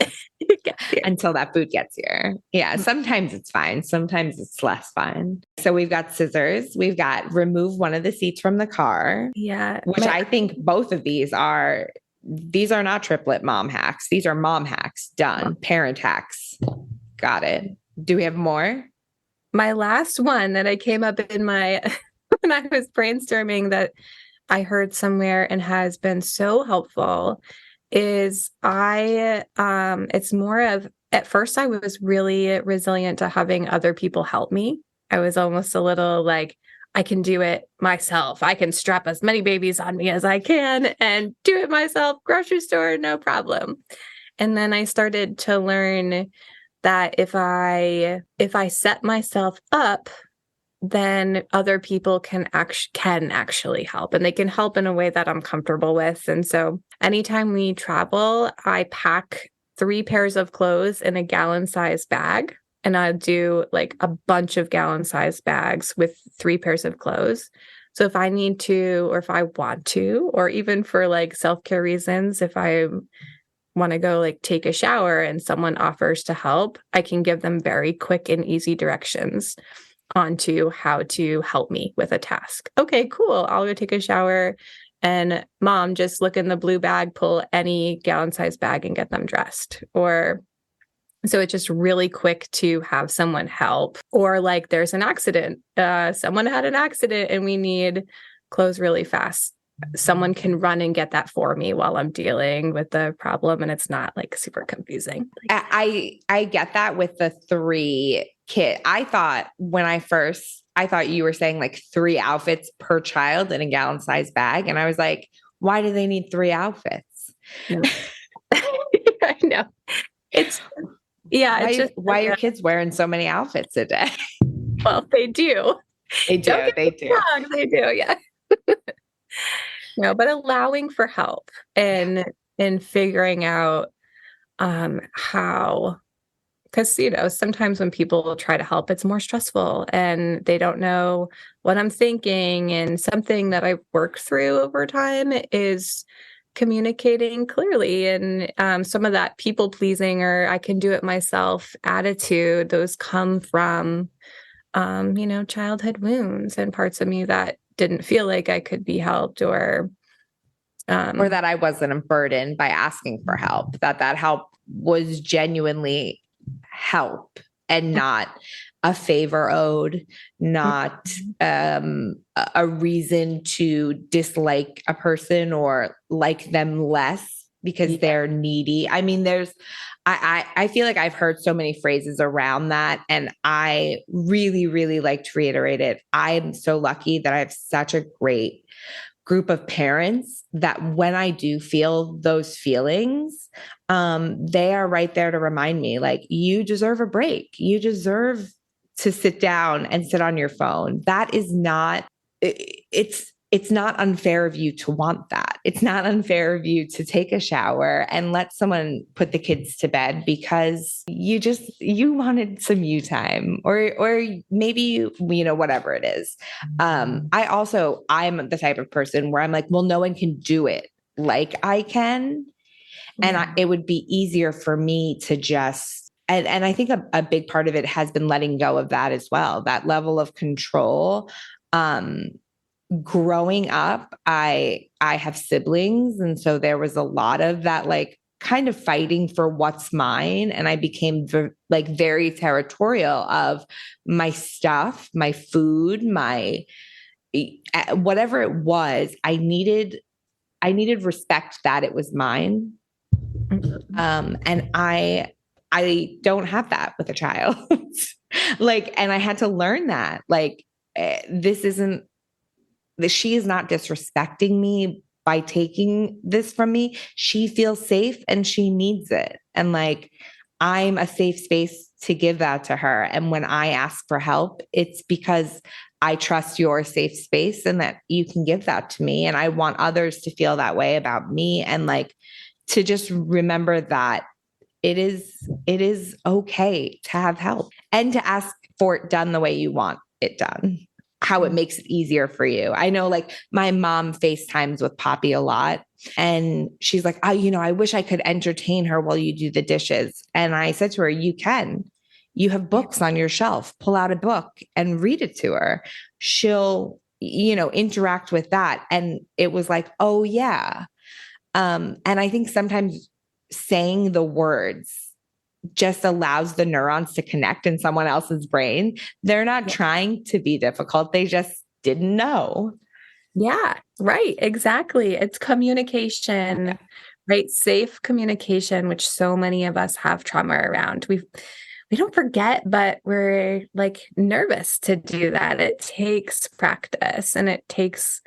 gets here. Until that food gets here. Yeah, sometimes it's fine, sometimes it's less fine. So we've got scissors, we've got remove one of the seats from the car. Yeah, which I think both of these are not triplet mom hacks. These are mom hacks. Done. Parent hacks. Got it. Do we have more? My last one that I came up in my when I was brainstorming that I heard somewhere and has been so helpful is it's more of, at first I was really resilient to having other people help me. I was almost a little like, I can do it myself. I can strap as many babies on me as I can and do it myself. Grocery store, no problem. And then I started to learn that if I set myself up, then other people can actually help, and they can help in a way that I'm comfortable with. And so anytime we travel, I pack 3 pairs of clothes in a gallon-sized bag, and I do like a bunch of gallon-sized bags with 3 pairs of clothes. So if I need to, or if I want to, or even for like self-care reasons, if I want to go like take a shower and someone offers to help, I can give them very quick and easy directions onto how to help me with a task. Okay, cool. I'll go take a shower, and mom, just look in the blue bag, pull any gallon-sized bag and get them dressed. Or so it's just really quick to have someone help. Or like there's an accident. Someone had an accident and we need clothes really fast. Someone can run and get that for me while I'm dealing with the problem, and it's not like super confusing. I get that with the 3 kid. I thought you were saying like 3 outfits per child in a gallon-sized bag, and I was like, why do they need 3 outfits? No. I know. It's why are kids wearing so many outfits a day? Well, they do. They do. They do. Yeah. No, but allowing for help and figuring out how, because sometimes when people try to help, it's more stressful and they don't know what I'm thinking. And something that I've worked through over time is communicating clearly, and some of that people pleasing or I can do it myself attitude, those come from childhood wounds and parts of me that didn't feel like I could be helped or that I wasn't burdened by asking for help, that help was genuinely help and not a favor owed, not a reason to dislike a person or like them less because they're needy. I mean, I feel like I've heard so many phrases around that, and I really, really like to reiterate it. I'm so lucky that I have such a great group of parents that when I do feel those feelings, they are right there to remind me, like, you deserve a break. You deserve to sit down and sit on your phone. That is not, it's not unfair of you to want that. It's not unfair of you to take a shower and let someone put the kids to bed because you wanted some you time or maybe whatever it is. I'm the type of person where I'm like, well, no one can do it like I can. And it would be easier for me to just, and I think a big part of it has been letting go of that as well, that level of control. Growing up, I have siblings. And so there was a lot of that, like kind of fighting for what's mine. And I became very territorial of my stuff, my food, my whatever it was. I needed respect that it was mine. And I don't have that with a child. And I had to learn that, she is not disrespecting me by taking this from me. She feels safe and she needs it. And I'm a safe space to give that to her. And when I ask for help, it's because I trust your safe space and that you can give that to me. And I want others to feel that way about me. And to just remember that it is okay to have help and to ask for it done the way you want it done, how it makes it easier for you. I know my mom FaceTimes with Poppy a lot, and she's like, I wish I could entertain her while you do the dishes. And I said to her, you have books on your shelf, pull out a book and read it to her. She'll, interact with that. And it was like, oh yeah. And I think sometimes saying the words just allows the neurons to connect in someone else's brain. They're not trying to be difficult. They just didn't know. Yeah, right. Exactly. It's communication, right? Safe communication, which so many of us have trauma around. We don't forget, but we're nervous to do that. It takes practice and it takes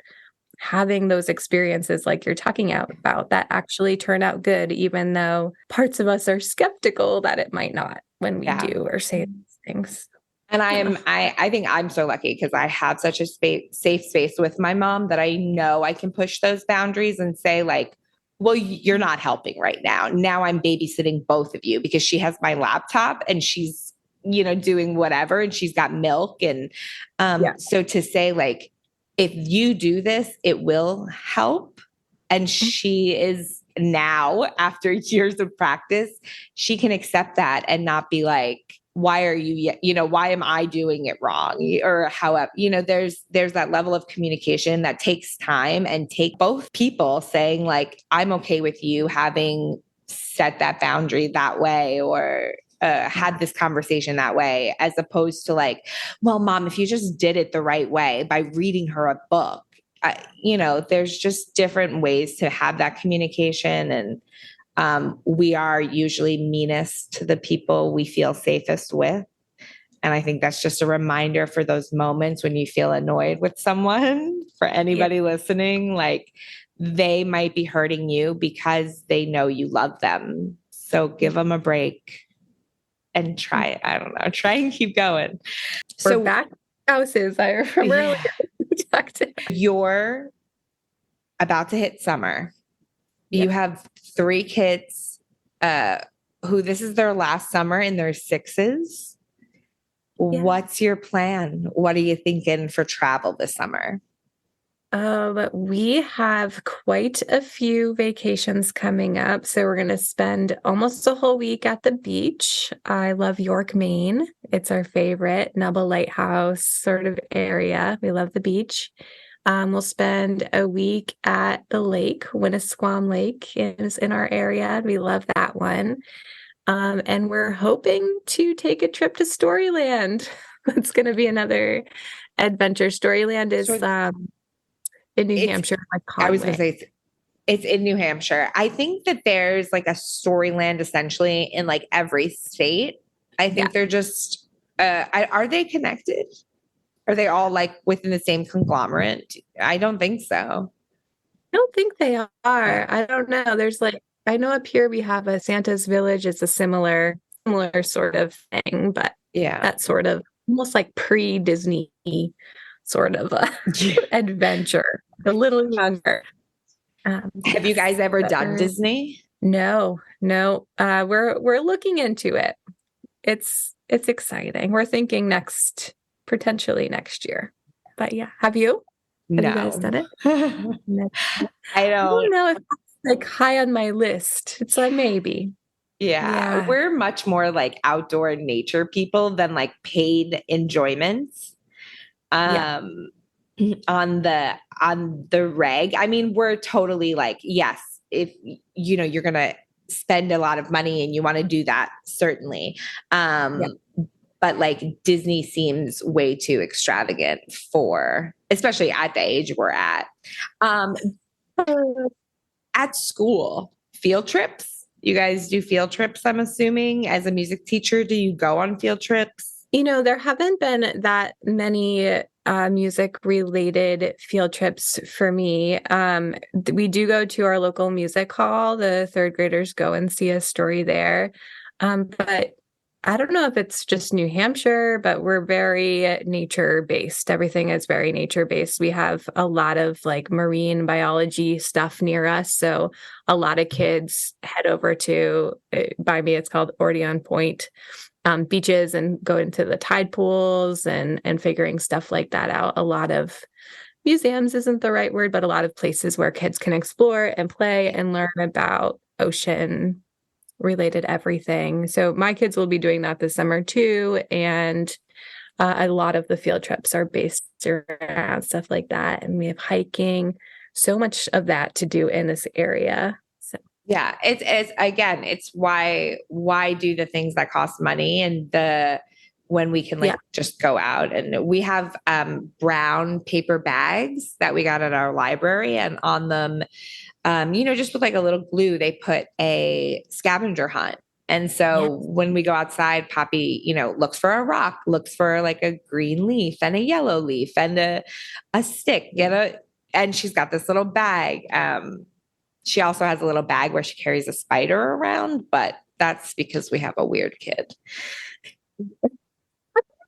having those experiences like you're talking about that actually turn out good, even though parts of us are skeptical that it might not when we do or say these things. And I think I'm so lucky because I have such a safe space with my mom that I know I can push those boundaries and say well, you're not helping right now. Now I'm babysitting both of you because she has my laptop and she's, doing whatever and she's got milk. And so to say if you do this, it will help. And she is now, after years of practice, she can accept that and not be like, why are you, why am I doing it wrong? Or however, there's that level of communication that takes time and take both people saying I'm okay with you having set that boundary that way or had this conversation that way, as opposed to well, mom, if you just did it the right way by reading her a book, there's just different ways to have that communication. And we are usually meanest to the people we feel safest with. And I think that's just a reminder for those moments when you feel annoyed with someone, for anybody listening, they might be hurting you because they know you love them. So give them a break and try and keep going. We're back houses. I remember you're about to hit summer. You have 3 kids who this is their last summer in their 6s. What's your plan? What are you thinking for travel this summer? We have quite a few vacations coming up. So we're going to spend almost a whole week at the beach. I love York, Maine. It's our favorite Nubble Lighthouse sort of area. We love the beach. We'll spend a week at the lake. Winnisquam Lake is in our area. We love that one. And we're hoping to take a trip to Storyland. It's going to be another adventure. Storyland So is in New it's, Hampshire, like I was going to Conway. say, it's in New Hampshire. I think that there's like a Storyland essentially in like every state. I Yeah, think they're just, are they connected? Are they all like within the same conglomerate? I don't think so. I don't think they are. Yeah. I don't know. There's like I know up here we have a Santa's Village. It's a similar sort of thing, but Yeah. that sort of almost like pre-Disney sort of adventure. A little younger. Have you Yes. guys ever But done Disney? no, no. We're looking into it. It's exciting. We're thinking potentially next year. But yeah, have you? Have you guys No. done it? No. I I don't. don't know if it's like high on my list. It's a maybe. Yeah. Yeah. We're much more like outdoor nature people than like paid enjoyments. Yeah. Um, on the reg. I mean, we're totally like, yes, if you're gonna spend a lot of money and you want to do that, certainly. Yeah. But like Disney seems way too extravagant for, especially at the age we're at. Um, at school, field trips. You guys do field trips, I'm assuming. As a music teacher, do you go on field trips? There haven't been that many music related field trips for me. We do go to our local music hall. The third graders go and see a story there. But I don't know if it's just New Hampshire, but we're very nature based. Everything is very nature based. We have a lot of like marine biology stuff near us. So a lot of kids head over to, by me, it's called Ordeon Point beaches and go into the tide pools and figuring stuff like that out. A lot of museums isn't the right word, but a lot of places where kids can explore and play and learn about ocean related everything. So my kids will be doing that this summer too. And a lot of the field trips are based around stuff like that. And we have hiking, so much of that to do in this area. So Yeah, it's again, it's why do the things that cost money and the when we can like yeah, just go out. And we have brown paper bags that we got at our library, and on them just with like a little glue, they put a scavenger hunt. And yeah. so when we go outside, Poppy, looks for a rock, looks for like a green leaf and a yellow leaf and a stick, and she's got this little bag. She also has a little bag where she carries a spider around, but that's because we have a weird kid.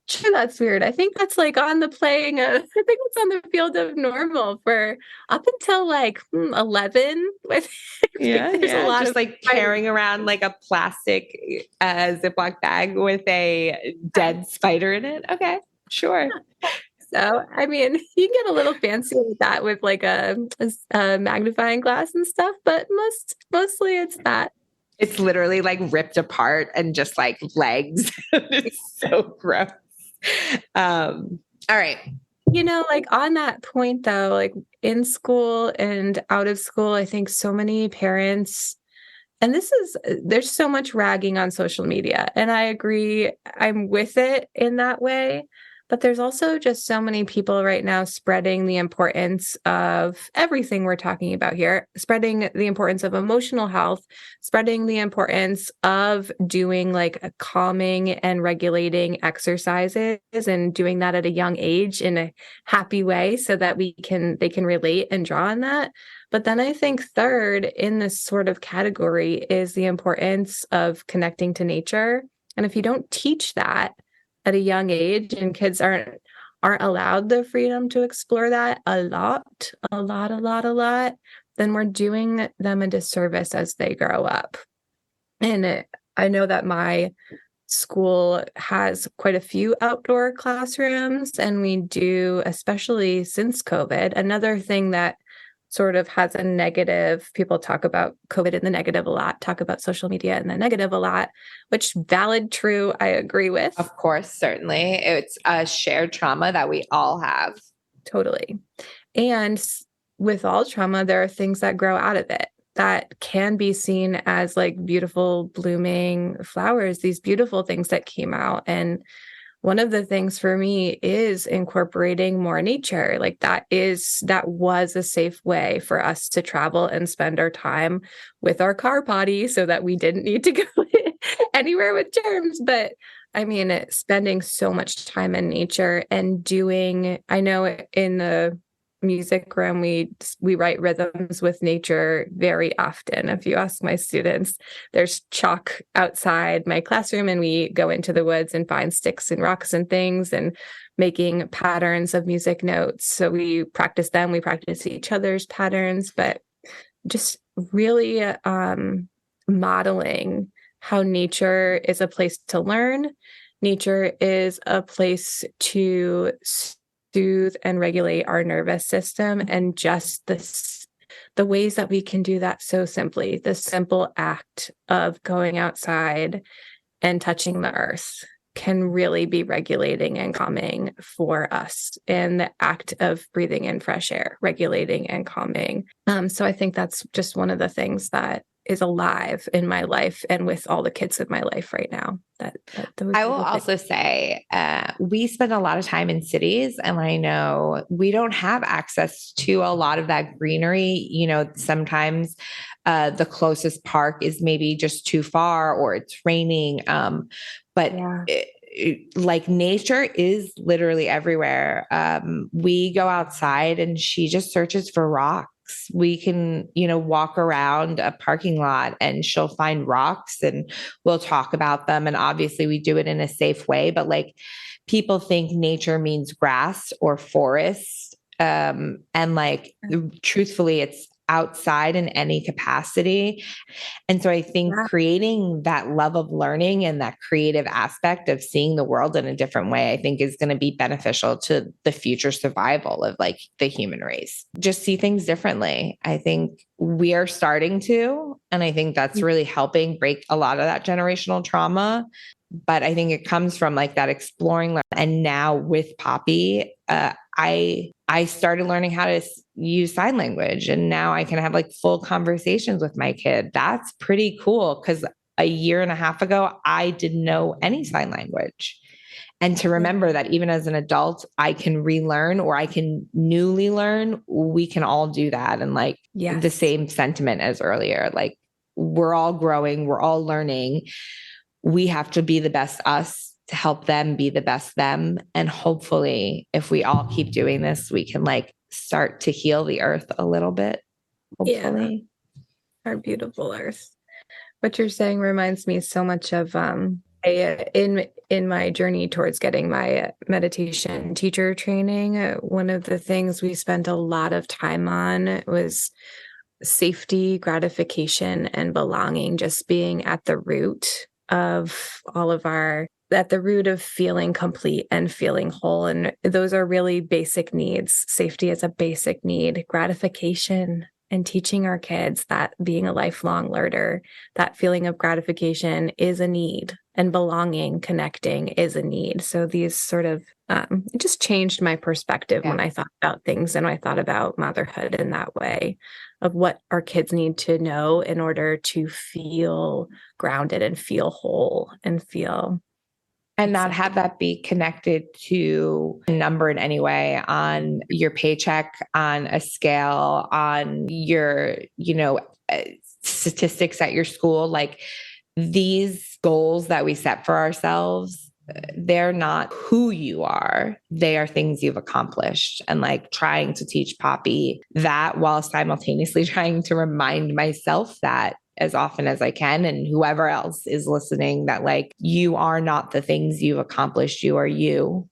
Sure, that's weird. I think that's like on the playing of, I think it's on the field of normal for up until like 11. I think Yeah, there's a yeah. lot Just of like carrying around like a plastic Ziploc bag with a dead spider in it. Okay, sure. so I mean, you can get a little fancy with that with like a magnifying glass and stuff, but mostly it's that. It's literally like ripped apart and just like legs. It's so gross. All right. Like on that point though, like in school and out of school, I think so many parents, and there's so much ragging on social media, and I agree, I'm with it in that way. But there's also just so many people right now spreading the importance of everything we're talking about here, spreading the importance of emotional health, spreading the importance of doing like a calming and regulating exercises and doing that at a young age in a happy way so that they can relate and draw on that. But then I think third in this sort of category is the importance of connecting to nature. And if you don't teach that at a young age and kids aren't allowed the freedom to explore that a lot, then we're doing them a disservice as they grow up. And I know that my school has quite a few outdoor classrooms, and we do, especially since COVID, another thing that sort of has a negative, people talk about COVID in the negative a lot, talk about social media in the negative a lot, which valid, true, I agree with. Of course, certainly. It's a shared trauma that we all have. Totally. And with all trauma, there are things that grow out of it that can be seen as like beautiful blooming flowers, these beautiful things that came out. And one of the things for me is incorporating more nature. Like that was a safe way for us to travel and spend our time with our car potty so that we didn't need to go anywhere with germs. But I mean, spending so much time in nature and I know in the music room, we write rhythms with nature very often. If you ask my students, there's chalk outside my classroom, and we go into the woods and find sticks and rocks and things and making patterns of music notes. So we practice them, we practice each other's patterns, but just really modeling how nature is a place to learn. Nature is a place to soothe and regulate our nervous system, and just the ways that we can do that so simply. The simple act of going outside and touching the earth can really be regulating and calming for us. And the act of breathing in fresh air, regulating and calming. So I think that's just one of the things that is alive in my life and with all the kids in my life right now. I will also say we spend a lot of time in cities, and I know we don't have access to a lot of that greenery. You know, sometimes the closest park is maybe just too far, or it's raining. But yeah. Like nature is literally everywhere. We go outside and she just searches for rocks. We can, walk around a parking lot and she'll find rocks and we'll talk about them. And obviously we do it in a safe way, but like people think nature means grass or forest. And like, truthfully, it's outside in any capacity. And so I think creating that love of learning and that creative aspect of seeing the world in a different way, I think is going to be beneficial to the future survival of like the human race. Just see things differently. I think we are starting to, and I think that's really helping break a lot of that generational trauma. But I think it comes from like that exploring. And now with Poppy, I started learning how to use sign language, and now I can have like full conversations with my kid. That's pretty cool, because a year and a half ago, I didn't know any sign language. And to remember that even as an adult, I can relearn or I can newly learn, we can all do that. And like the same sentiment as earlier, like we're all growing, we're all learning. We have to be the best us to help them be the best them. And hopefully, if we all keep doing this, we can like start to heal the earth a little bit. Hopefully. Yeah. Our beautiful earth. What you're saying reminds me so much of in my journey towards getting my meditation teacher training. One of the things we spent a lot of time on was safety, gratification, and belonging, just being at the root of at the root of feeling complete and feeling whole. And those are really basic needs. Safety is a basic need. Gratification, and teaching our kids that being a lifelong learner, that feeling of gratification is a need, and belonging, connecting is a need. So these sort of, it just changed my perspective when I thought about things, and I thought about motherhood in that way, of what our kids need to know in order to feel grounded and feel whole and feel. And not have that be connected to a number in any way on your paycheck, on a scale, on your, statistics at your school. Like these goals that we set for ourselves, they're not who you are. They are things you've accomplished. And like trying to teach Poppy that while simultaneously trying to remind myself that as often as I can, and whoever else is listening, that like you are not the things you've accomplished, you are you.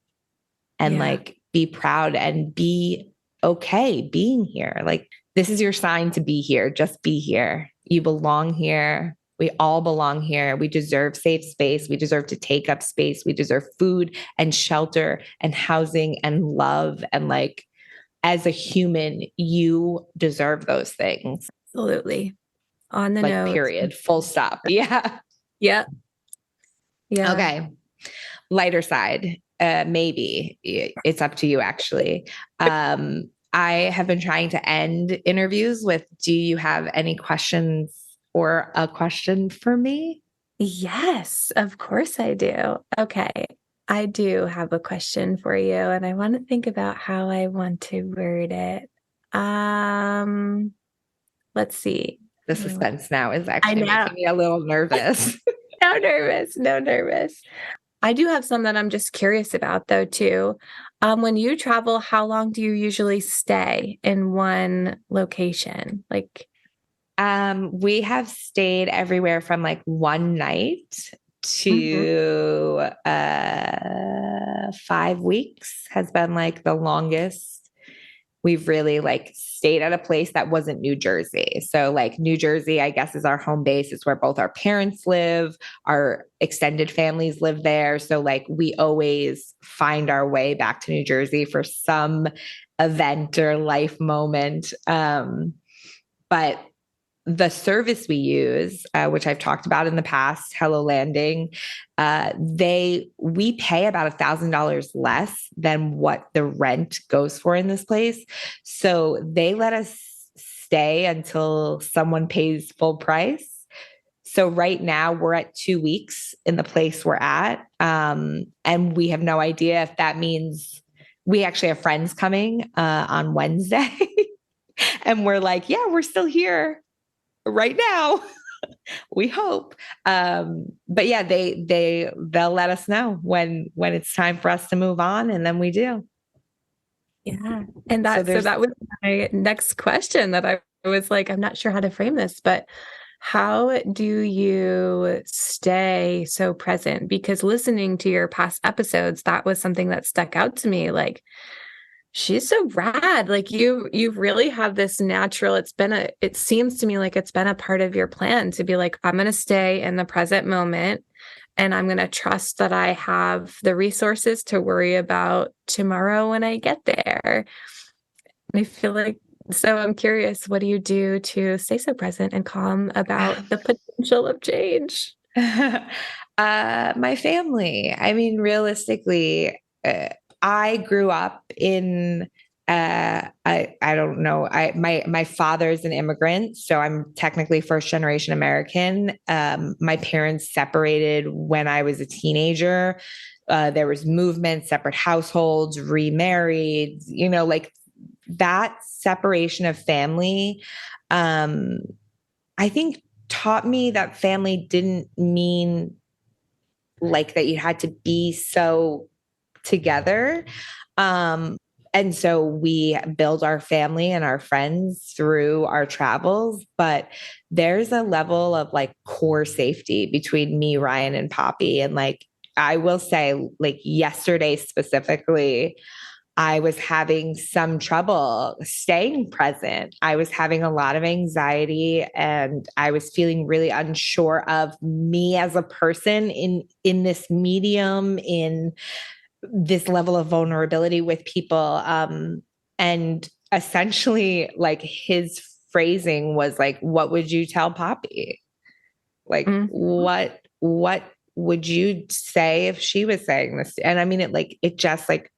And like be proud and be okay being here. Like this is your sign to be here. Just be here. You belong here. We all belong here. We deserve safe space. We deserve to take up space. We deserve food and shelter and housing and love. And like, as a human, you deserve those things. Absolutely. On the Like, nose. period. Full stop. Yeah. Yeah. Yeah. Okay. Lighter side. Maybe it's up to you, actually. I have been trying to end interviews with, do you have any questions or a question for me? Yes, of course I do. Okay. I do have a question for you, and I want to think about how I want to word it. Um, let's see. The suspense now is I actually know. making me a little nervous. No nervous, no nervous. I do have some that I'm just curious about though too. When you travel, how long do you usually stay in one location? Like, We have stayed everywhere from like one night Mhm. to 5 weeks has been like the longest we've really like stayed at a place that wasn't New Jersey. So like New Jersey, I guess, is our home base. It's where both our parents live, our extended families live there. So like we always find our way back to New Jersey for some event or life moment. But the service we use, which I've talked about in the past, Hello Landing, we pay about $1,000 less than what the rent goes for in this place. So they let us stay until someone pays full price. So right now we're at 2 weeks in the place we're at, and we have no idea if that means we actually have friends coming on Wednesday, and we're like, yeah, we're still here right now. We hope. But yeah, they'll let us know when it's time for us to move on, and then we do. Yeah. And So so there's that was my next question that I was like, I'm not sure how to frame this, but how do you stay so present? Because listening to your past episodes, that was something that stuck out to me. Like, she's so rad. Like you really have this natural, it seems to me like it's been a part of your plan to be like, I'm gonna stay in the present moment and I'm gonna trust that I have the resources to worry about tomorrow when I get there. And I feel like so I'm curious, what do you do to stay so present and calm about the potential of change? my family. I mean, realistically, I grew up in I don't know. My father's an immigrant, so I'm technically first generation American. My parents separated when I was a teenager. There was movement, separate households, remarried, like that separation of family. Um, I think taught me that family didn't mean like that you had to be so together. Um, and so we build our family and our friends through our travels, but there's a level of like core safety between me, Ryan, and Poppy. And like, I will say, like, yesterday specifically, I was having some trouble staying present. I was having a lot of anxiety and I was feeling really unsure of me as a person in this medium, in this level of vulnerability with people. And essentially, like, his phrasing was like, what would you tell Poppy? Like, Mhm. what would you say if she was saying this? And I mean, it just like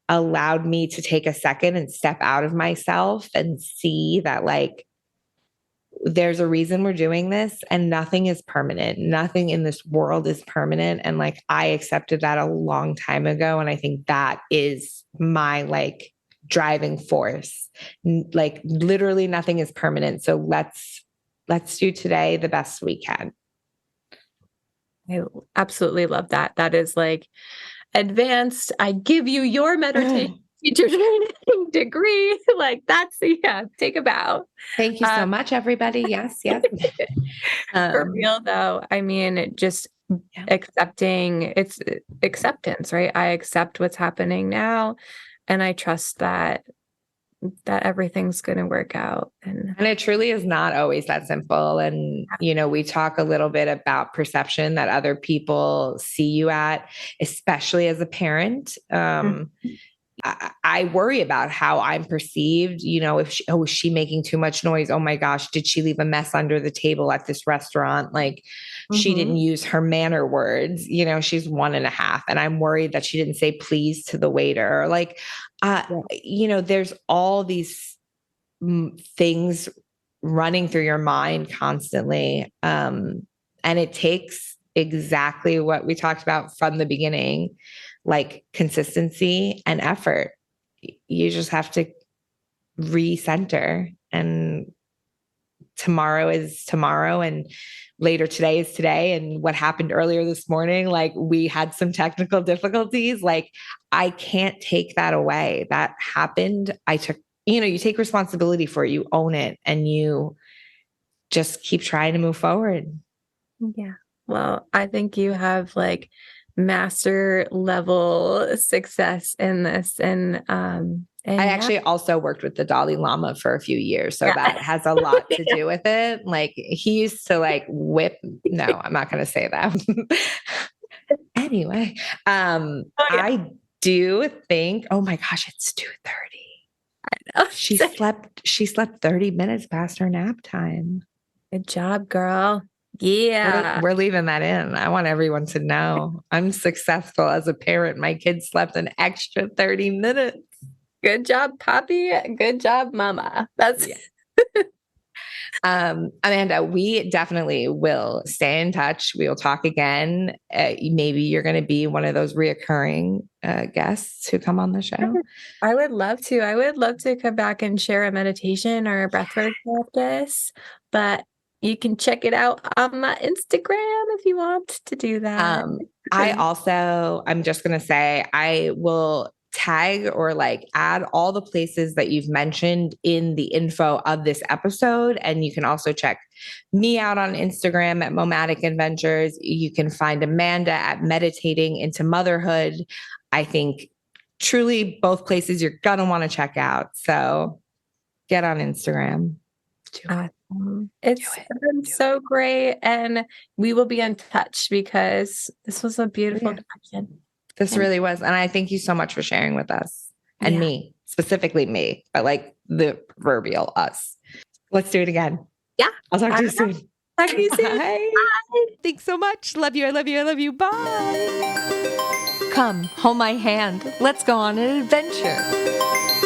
allowed me to take a second and step out of myself and see that like there's a reason we're doing this and nothing is permanent. Nothing in this world is permanent. And like I accepted that a long time ago. And I think that is my like driving force. Like literally nothing is permanent. So let's do today the best we can. I absolutely love that. That is like advanced. I give you your meditation teacher training degree. Like that's yeah, take a bow. Thank you Uh, so much, everybody. Yes, yes. for Um, real though, I mean, just yeah. accepting it's acceptance, right? I accept what's happening now, and I trust that that everything's going to work out. And it truly is not always that simple. And, we talk a little bit about perception that other people see you at, especially as a parent. I worry about how I'm perceived. If is she making too much noise? Oh my gosh, did she leave a mess under the table at this restaurant? Like she didn't use her manner words. She's 1.5, and I'm worried that she didn't say please to the waiter. Like, there's all these things running through your mind constantly, and it takes exactly what we talked about from the beginning, like consistency and effort. You just have to recenter, and tomorrow is tomorrow, and later today is today. And what happened earlier this morning, like we had some technical difficulties. Like I can't take that away. That happened. I took, you take responsibility for it, you own it, and you just keep trying to move forward. Yeah. Well, I think you have like master level success in this. And I actually also worked with the Dalai Lama for a few years. So that has a lot to do with it. Like he used to like whip. No, I'm not going to say that. Anyway, I do think, oh my gosh, it's 2:30. I know. She slept 30 minutes past her nap time. Good job, girl. Yeah. We're leaving that in. I want everyone to know I'm successful as a parent. My kids slept an extra 30 minutes. Good job, Poppy. Good job, Mama. That's Amanda, we definitely will stay in touch. We'll talk again. Maybe you're going to be one of those reoccurring guests who come on the show. I would love to. I would love to come back and share a meditation or a breathwork practice, but you can check it out on my Instagram if you want to do that. I'm just going to say, I will tag or like add all the places that you've mentioned in the info of this episode. And you can also check me out on Instagram at Momatic Adventures. You can find Amanda at Meditating into Motherhood. I think truly both places you're going to want to check out. So get on Instagram. It's been so great. And we will be in touch because this was a beautiful connection. This really was. And I thank you so much for sharing with us and me, specifically me, but like the proverbial us. Let's do it again. Yeah. I'll talk to you soon. Talk to you soon. Bye. Bye. Thanks so much. Love you. I love you. I love you. Bye. Come, hold my hand. Let's go on an adventure.